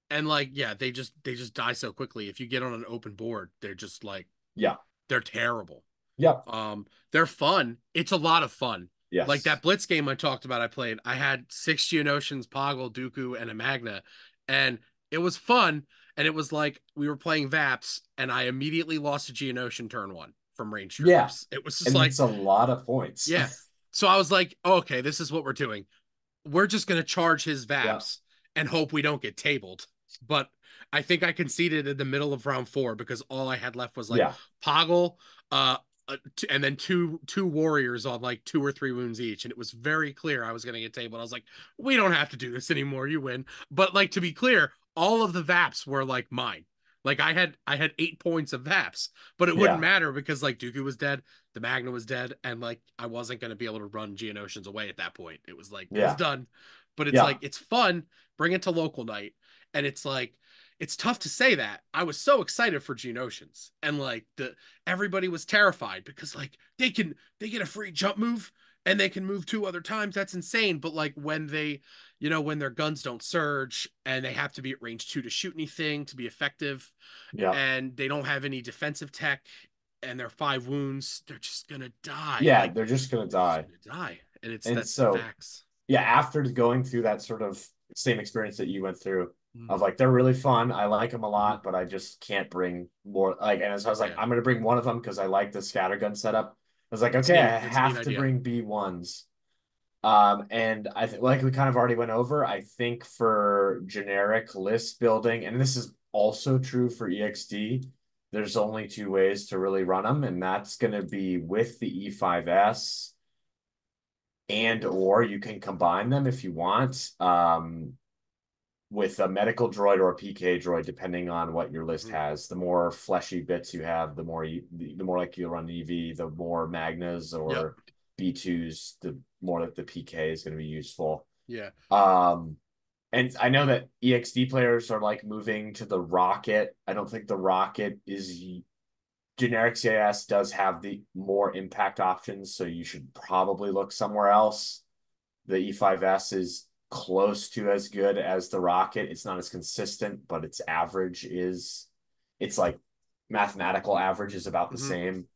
Speaker 3: And like, yeah, they just die so quickly. If you get on an open board, they're just like
Speaker 4: Yeah.
Speaker 3: they're terrible.
Speaker 4: Yep.
Speaker 3: They're fun. It's a lot of fun. Like
Speaker 4: Yes.
Speaker 3: that Blitz game I talked about, I played. I had 6 Geonosians, Poggle, Dooku, and a Magna, and it was fun. And it was like we were playing Vaps, and I immediately lost a Geonosian turn 1 from range
Speaker 4: Yeah.
Speaker 3: troopers. It was just
Speaker 4: And
Speaker 3: like,
Speaker 4: it's a lot of points.
Speaker 3: yeah. So I was like, oh, okay, this is what we're doing. We're just gonna charge his
Speaker 4: Yeah.
Speaker 3: Vaps and hope we don't get tabled. But I think I conceded in the middle of round 4 because all I had left was like
Speaker 4: Yeah.
Speaker 3: Poggle, and then two warriors on like 2 or 3 wounds each, and it was very clear I was gonna get tabled. I was like, we don't have to do this anymore. You win. But like to be clear, all of the Vaps were like mine. Like I had 8 points of Vaps, but it wouldn't
Speaker 4: Yeah.
Speaker 3: matter because like Dooku was dead, the Magna was dead, and like I wasn't gonna be able to run Geonosians away at that point. It was like it was
Speaker 4: Yeah.
Speaker 3: done. But it's
Speaker 4: Yeah.
Speaker 3: like it's fun. Bring it to local night, and it's like it's tough to say that. I was so excited for Geonosians, and like everybody was terrified because like they get a free jump move and they can move 2 other times. That's insane. But like when they, when their guns don't surge and they have to be at range 2 to shoot anything to be effective,
Speaker 4: Yeah.
Speaker 3: and they don't have any defensive tech, and they're 5 wounds, they're just gonna die.
Speaker 4: Yeah.
Speaker 3: Like
Speaker 4: They're just going to
Speaker 3: they're just
Speaker 4: die.
Speaker 3: gonna die, and
Speaker 4: And
Speaker 3: that's the
Speaker 4: so,
Speaker 3: facts.
Speaker 4: yeah, after going through that sort of same experience that you went through of
Speaker 3: Mhm.
Speaker 4: like, they're really fun. I like them a
Speaker 3: Mhm.
Speaker 4: lot, but I just can't bring more. Like, and so I was like,
Speaker 3: Yeah,
Speaker 4: I'm going to bring one of them because I like the scattergun setup. I was like,
Speaker 3: it's
Speaker 4: okay,
Speaker 3: neat.
Speaker 4: I
Speaker 3: It's a neat
Speaker 4: have to
Speaker 3: idea.
Speaker 4: bring B1s. And I think, like we kind of already went over, I think for generic list building, and this is also true for EXD, there's only 2 ways to really run them, and that's going to be with the E5S, and or you can combine them if you want, with a medical droid or a PK droid, depending on what your list
Speaker 3: Mhm.
Speaker 4: has. The more fleshy bits you have, the more like you run EV, the more Magnas
Speaker 3: Yep.
Speaker 4: or B2s, the more that the PK is going to be useful.
Speaker 3: Yeah.
Speaker 4: And I know that EXD players are like moving to the Rocket. I don't think the Rocket is generic CIS does have the more impact options, so you should probably look somewhere else. The E5S is close to as good as the Rocket. It's not as consistent, but its average is, it's like mathematical average is about the
Speaker 3: Mhm.
Speaker 4: same.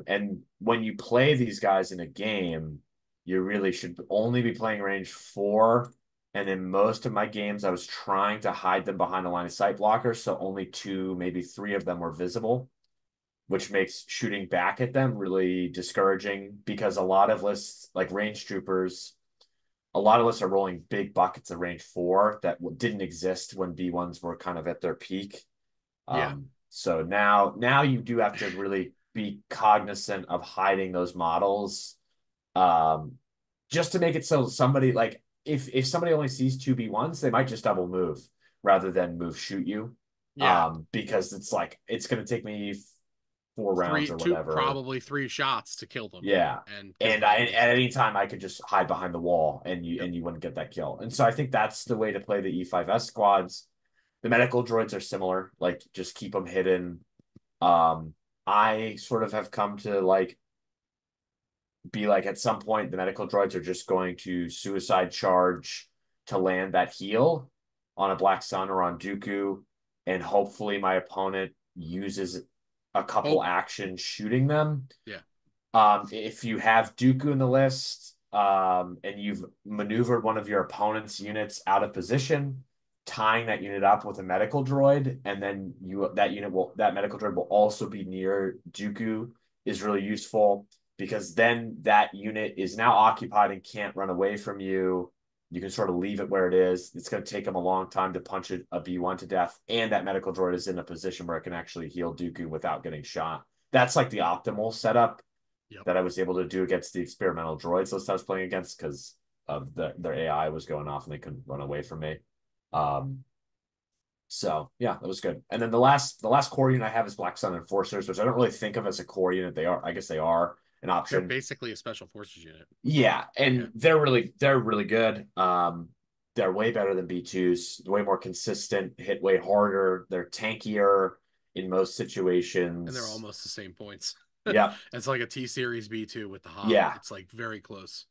Speaker 4: And when you play these guys in a game, you really should only be playing range 4. And in most of my games, I was trying to hide them behind a line of sight blocker, so only 2, maybe 3 of them were visible, which makes shooting back at them really discouraging because a lot of lists, like range troopers, a lot of lists are rolling big buckets of range 4 that didn't exist when B1s were kind of at their peak.
Speaker 3: Yeah.
Speaker 4: So now you do have to really be cognizant of hiding those models, just to make it so somebody like if somebody only sees 2B1s, they might just double move rather than move shoot you.
Speaker 3: Yeah.
Speaker 4: Because it's like it's going to take me 4 rounds
Speaker 3: Three,
Speaker 4: or
Speaker 3: two,
Speaker 4: whatever.
Speaker 3: probably 3 shots to kill them.
Speaker 4: Yeah.
Speaker 3: And
Speaker 4: And at any time I could just hide behind the wall and
Speaker 3: Yep.
Speaker 4: you wouldn't get that kill. And so I think that's the way to play the E5S squads. The medical droids are similar, like just keep them hidden. I sort of have come to like be like at some point the medical droids are just going to suicide charge to land that heal on a Black Sun or on Dooku, and hopefully my opponent uses a couple actions shooting them.
Speaker 3: Yeah.
Speaker 4: If you have Dooku in the list, and you've maneuvered one of your opponent's units out of position, tying that unit up with a medical droid, and then that medical droid will also be near Dooku is really useful because then that unit is now occupied and can't run away from you. You can sort of leave it where it is. It's going to take them a long time to punch a B1 to death, and that medical droid is in a position where it can actually heal Dooku without getting shot. That's like the optimal setup that I was able to do against the experimental droids list I was playing against because of their AI was going off and they couldn't run away from me. So yeah, that was good. And then the last core unit I have is Black Sun Enforcers, which I don't really think of as a core unit. I guess they are an
Speaker 3: They're
Speaker 4: option.
Speaker 3: basically a special forces unit.
Speaker 4: Yeah,
Speaker 3: Yeah.
Speaker 4: and they're really good. They're way better than B2s, way more consistent, hit way harder. They're tankier in most
Speaker 3: And they're
Speaker 4: situations.
Speaker 3: almost the same points.
Speaker 4: Yeah,
Speaker 3: It's like a T series B2 with the Hob.
Speaker 4: yeah.
Speaker 3: It's like very close.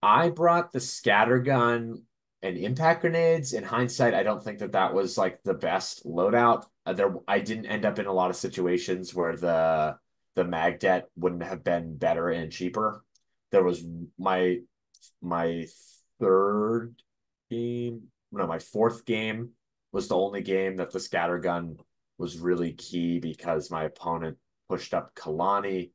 Speaker 4: I brought the scatter gun and impact grenades. In hindsight, I don't think that that was like the best loadout. I didn't end up in a lot of situations where the magdet wouldn't have been better and cheaper. There was my third game, no, my fourth game was the only game that the scatter gun was really key because my opponent pushed up Kalani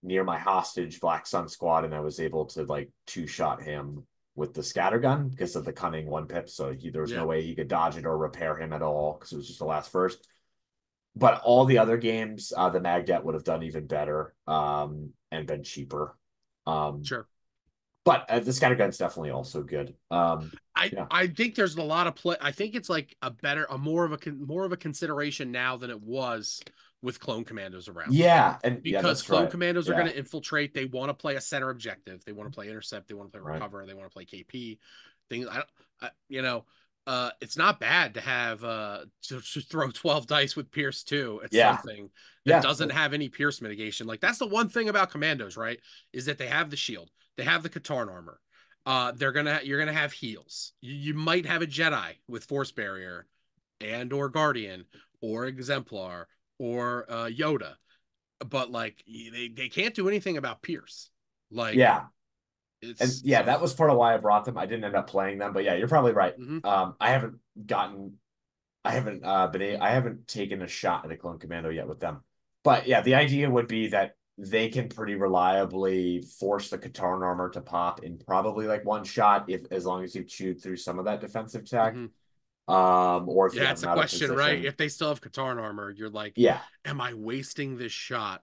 Speaker 4: near my hostage Black Sun squad, and I was able to like two-shot him with the scatter gun because of the cunning one pip. So there was
Speaker 3: Yeah.
Speaker 4: no way he could dodge it or repair him at all because it was just the last first. But all the other games, the Magdet would have done even better and been cheaper. Um,
Speaker 3: Sure.
Speaker 4: but the scatter gun's definitely also good. Yeah.
Speaker 3: I think there's a lot of play. I think it's like a more of a consideration now than it was with clone commandos around.
Speaker 4: Yeah, and yeah,
Speaker 3: Because
Speaker 4: that's
Speaker 3: clone
Speaker 4: right.
Speaker 3: commandos are
Speaker 4: Yeah,
Speaker 3: going to infiltrate. They want to play a center objective. They want to play intercept. They want to play
Speaker 4: right.
Speaker 3: recover. They want to play KP. Things. It's not bad to have to throw 12 dice with Pierce too at
Speaker 4: Yeah,
Speaker 3: something that
Speaker 4: yeah,
Speaker 3: doesn't have any Pierce mitigation. Like that's the one thing about commandos, right? Is that they have the shield. They have the Katarn armor. You're gonna have heals. You might have a Jedi with Force Barrier, and or Guardian, or Exemplar, or Yoda, but like they can't do anything about Pierce. Like
Speaker 4: yeah. And
Speaker 3: it's
Speaker 4: yeah, that was part of why I brought them. I didn't end up playing them, but yeah, you're probably right.
Speaker 3: Mhm.
Speaker 4: I haven't gotten, I haven't I haven't taken a shot at a clone commando yet with them. But yeah, the idea would be that they can pretty reliably force the Katarn armor to pop in probably like one shot, if as long as you chewed through some of that defensive tech.
Speaker 3: Mhm.
Speaker 4: Or if you
Speaker 3: Yeah,
Speaker 4: have
Speaker 3: it's
Speaker 4: them
Speaker 3: a
Speaker 4: out of
Speaker 3: question, right?
Speaker 4: position.
Speaker 3: If they still have Katarn armor, you're like,
Speaker 4: Yeah,
Speaker 3: am I wasting this shot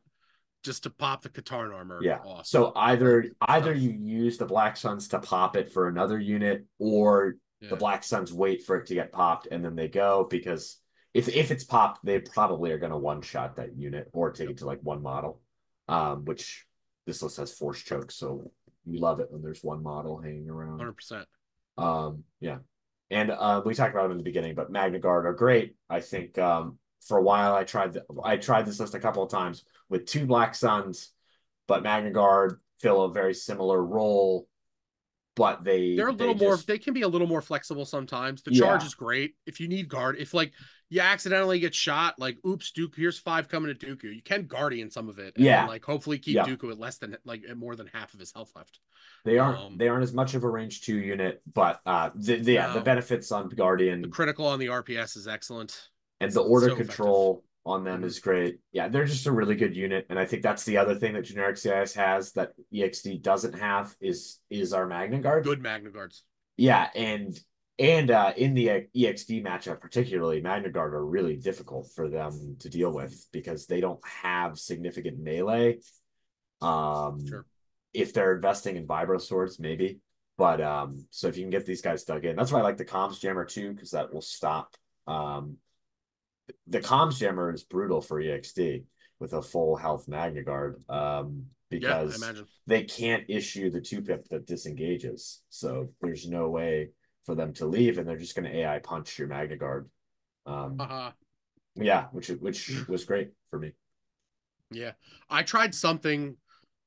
Speaker 3: just to pop the Katarn armor
Speaker 4: yeah.
Speaker 3: off?
Speaker 4: So
Speaker 3: Like,
Speaker 4: either you use the Black Suns to pop it for another unit, or the
Speaker 3: yeah,
Speaker 4: Black Suns wait for it to get popped and then they go, because if it's popped, they probably are going to one shot that unit or take
Speaker 3: yep,
Speaker 4: it to like one model. Which this list has force choke, so you love it when there's one model hanging around.
Speaker 3: 100%.
Speaker 4: Yeah. And we talked about it in the beginning, but Magna Guard are great. I think for a while I tried this list a couple of times with two Black Suns, but Magna Guard fill a very similar role, but
Speaker 3: They're a
Speaker 4: they
Speaker 3: little more,
Speaker 4: just
Speaker 3: they can be a little more flexible sometimes. The charge
Speaker 4: yeah,
Speaker 3: is great. If you need guard, if like you accidentally get shot, like oops, Duke, here's 5 coming to Dooku. You can guardian some of it and then
Speaker 4: yeah,
Speaker 3: like hopefully keep
Speaker 4: yeah.
Speaker 3: Dooku at less than like at more than half of his health left.
Speaker 4: They aren't
Speaker 3: Um
Speaker 4: they aren't as much of a range 2 unit, but the
Speaker 3: no,
Speaker 4: benefits on
Speaker 3: the
Speaker 4: Guardian
Speaker 3: critical on the RPS is excellent.
Speaker 4: and the
Speaker 3: It's
Speaker 4: order
Speaker 3: so effective.
Speaker 4: control on them
Speaker 3: Mhm.
Speaker 4: is great. Yeah, they're just a really good unit, and I think that's the other thing that generic CIS has that EXD doesn't have is our Magna Guard.
Speaker 3: Good Magna Guards.
Speaker 4: Yeah, and in the EXD matchup particularly, Magna Guard are really difficult for them to deal with because they don't have significant melee.
Speaker 3: Sure.
Speaker 4: If they're investing in vibro swords, maybe. But so if you can get these guys dug in, that's why I like the comms jammer too, because that will stop the comms jammer is brutal for EXD with a full health Magna Guard
Speaker 3: Yeah, I
Speaker 4: because
Speaker 3: imagine.
Speaker 4: they can't issue the 2-pip that disengages. So there's no way for them to leave, and they're just going to AI punch your Magna Guard.
Speaker 3: Haha.
Speaker 4: Yeah, which was great for me.
Speaker 3: Yeah. I tried something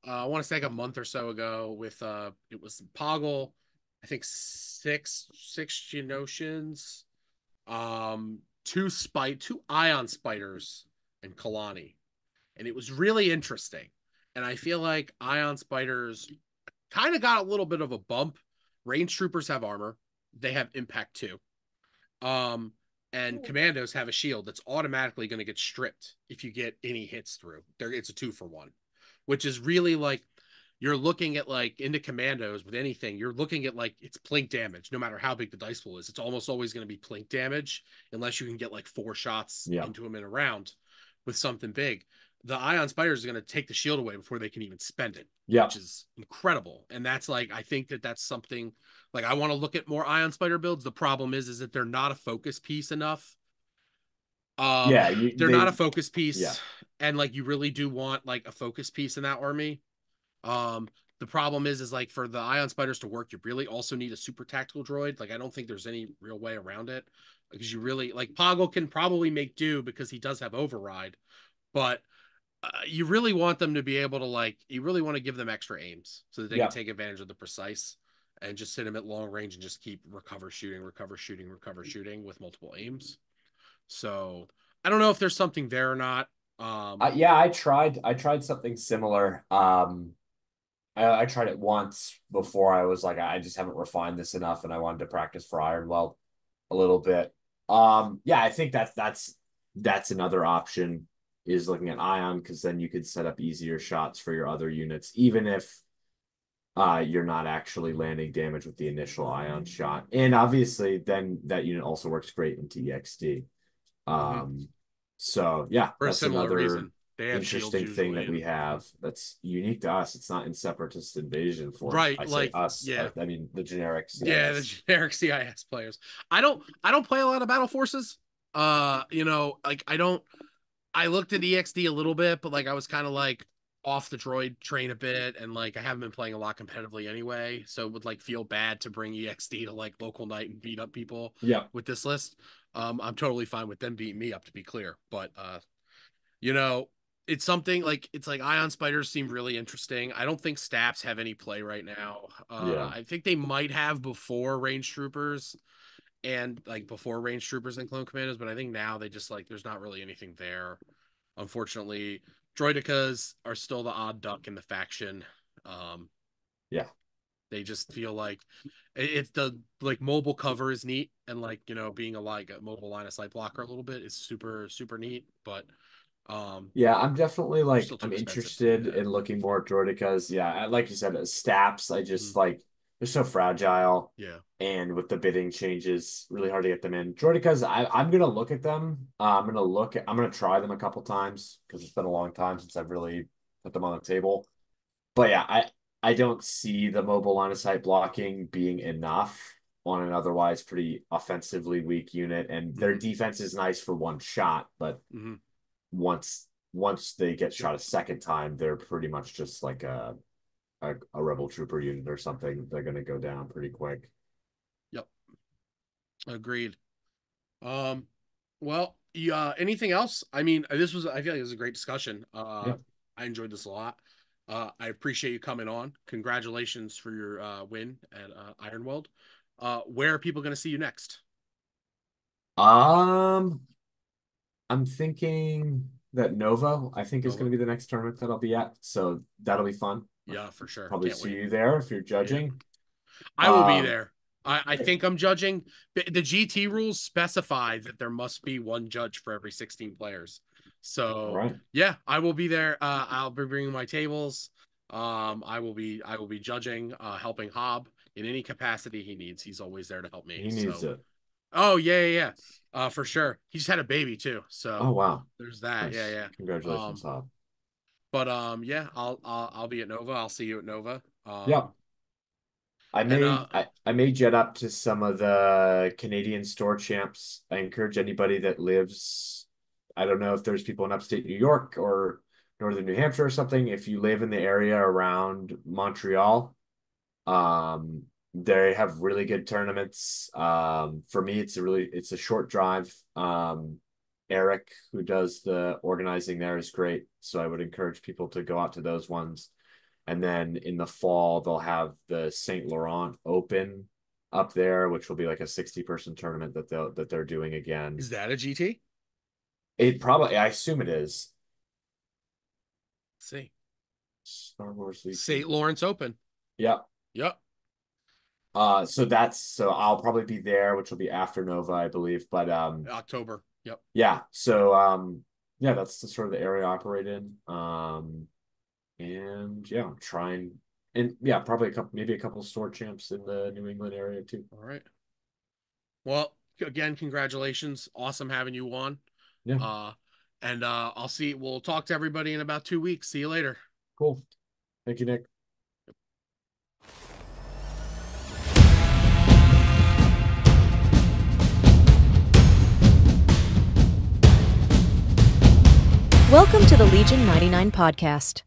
Speaker 3: I want to say like a month or so ago with it was Poggle, I think six Geonosians, two Ion Spiders and Kalani. And it was really interesting. And I feel like Ion Spiders kind of got a little bit of a bump. Range troopers have armor. They have impact too. Um, and commandos have a shield that's automatically going to get stripped if you get any hits through. There, it's a 2-for-1, which is really like you're looking at like into commandos with anything. You're looking at like it's plink damage, no matter how big the dice pool is. It's almost always going to be plink damage unless you can get like 4 shots
Speaker 4: Yeah.
Speaker 3: into them in a round with something big. The Ion Spiders are going to take the shield away before they can even spend it,
Speaker 4: Yeah.
Speaker 3: which is incredible. And that's like, I think that that's something like I want to look at more Ion Spider builds. The problem is that they're not a focus piece enough
Speaker 4: Yeah,
Speaker 3: They're not a focus
Speaker 4: yeah.
Speaker 3: piece, and like you really do want like a focus piece in that army. Um, the problem is like for the ion spiders to work, you really also need a super tactical droid. Like I don't think there's any real way around it because you really like Poggle can probably make do because he does have override, but you really want them to be able to like you really want to give them extra aims so that they can take advantage of the precise and just sit them at long range and just keep recover shooting with multiple aims. So I don't know if there's something there or not.
Speaker 4: Yeah, I tried something similar. I tried it once before. I was like, I just haven't refined this enough, and I wanted to practice for Ironweld a little bit. Yeah, I think that's another option is looking at Ion because then you could set up easier shots for your other units, even if you're not actually landing damage with the initial Ion shot. And obviously, then that unit also works great into EXD. So yeah,
Speaker 3: for a
Speaker 4: that's
Speaker 3: similar
Speaker 4: another
Speaker 3: reason. They have
Speaker 4: interesting thing that we have that's unique to us. It's not in Separatist Invasion form.
Speaker 3: Right,
Speaker 4: I
Speaker 3: like
Speaker 4: say us.
Speaker 3: yeah.
Speaker 4: I mean the generic CIS.
Speaker 3: Yeah, the generic CIS players. I don't play a lot of battle forces. You know, like I looked at EXD a little bit, but like I was kind of like off the droid train a bit, and like I haven't been playing a lot competitively anyway, so it would like feel bad to bring EXD to like local night and beat up people.
Speaker 4: Yeah,
Speaker 3: with this list, I'm totally fine with them beating me up, to be clear. But you know, it's something like it's like ion spiders seem really interesting. I don't think Staps have any play right now.
Speaker 4: yeah,
Speaker 3: I think they might have before range troopers and like before range troopers and clone commandos, but I think now they just like there's not really anything there. Unfortunately, droidicas are still the odd duck in the faction.
Speaker 4: yeah,
Speaker 3: They just feel like it's the like mobile cover is neat, and like you know being like a mobile line of sight blocker a little bit is super neat, but
Speaker 4: yeah. I'm definitely like
Speaker 3: still too
Speaker 4: I'm
Speaker 3: expensive to do
Speaker 4: interested
Speaker 3: that.
Speaker 4: in looking more at Droidicas. Yeah, like you said, Staps. I just
Speaker 3: Mhm.
Speaker 4: like they're so fragile,
Speaker 3: Yeah.
Speaker 4: and with the bidding changes, really hard to get them in. Droidicas, I'm gonna look at them. I'm gonna try them a couple times because it's been a long time since I've really put them on the table. But yeah, I don't see the mobile line of sight blocking being enough on an otherwise pretty offensively weak unit, and their
Speaker 3: Mhm.
Speaker 4: defense is nice for one shot, but
Speaker 3: Mhm.
Speaker 4: once they get shot a second time, they're pretty much just like a rebel trooper unit or something. They're gonna go down pretty quick.
Speaker 3: Yep. Agreed. Um, well, yeah, anything else? I mean, I feel like it was a great discussion.
Speaker 4: Yeah.
Speaker 3: I enjoyed this a lot. I appreciate you coming on. Congratulations for your win at Ironweld. Where are people going to see you next?
Speaker 4: Um, I'm thinking that Nova, I think, is
Speaker 3: Nova?
Speaker 4: going to be the next tournament that I'll be at. So that'll be fun.
Speaker 3: Yeah, for sure.
Speaker 4: Probably
Speaker 3: Can't
Speaker 4: see
Speaker 3: wait.
Speaker 4: you there if you're
Speaker 3: Yeah.
Speaker 4: judging.
Speaker 3: I will be
Speaker 4: Um,
Speaker 3: there. I think I'm judging. The GT rules specify that there must be one judge for every 16 players.
Speaker 4: all
Speaker 3: So
Speaker 4: right.
Speaker 3: yeah, I will be there. I'll be bringing my tables. I will be judging, helping Hob in any capacity he needs. He's always there to help me.
Speaker 4: He needs
Speaker 3: So
Speaker 4: it.
Speaker 3: oh yeah. For sure. He just had a baby too.
Speaker 4: Oh
Speaker 3: So
Speaker 4: wow.
Speaker 3: there's that.
Speaker 4: Nice.
Speaker 3: Yeah.
Speaker 4: Congratulations, Hob.
Speaker 3: But yeah, I'll be at Nova. I'll see you at Nova.
Speaker 4: Yep.
Speaker 3: And
Speaker 4: I may jet up to some of the Canadian store champs. I encourage anybody that lives, I don't know if there's people in upstate New York or northern New Hampshire or something. If you live in the area around Montreal, um, they have really good tournaments. For me, it's a short drive. Eric, who does the organizing there, is great. So I would encourage people to go out to those ones. And then in the fall, they'll have the Saint Laurent Open up there, which will be like a 60-person tournament that they're doing again.
Speaker 3: is that a GT?
Speaker 4: It probably, I assume it is.
Speaker 3: Let's see.
Speaker 4: Star Wars Legion.
Speaker 3: St. Lawrence Open.
Speaker 4: Yep.
Speaker 3: Yep.
Speaker 4: So I'll probably be there, which will be after Nova, I believe. But
Speaker 3: October. Yep.
Speaker 4: yeah. So yeah, that's the sort of the area I operate in. And yeah, I'm trying, and yeah, probably maybe a couple of store champs in the New England area too.
Speaker 3: All right. Well, again, congratulations. Awesome having you on.
Speaker 4: Yeah,
Speaker 3: And we'll talk to everybody in about 2 weeks. See you later.
Speaker 4: cool. Thank you, Nick.
Speaker 2: Welcome to the Legion 99 podcast.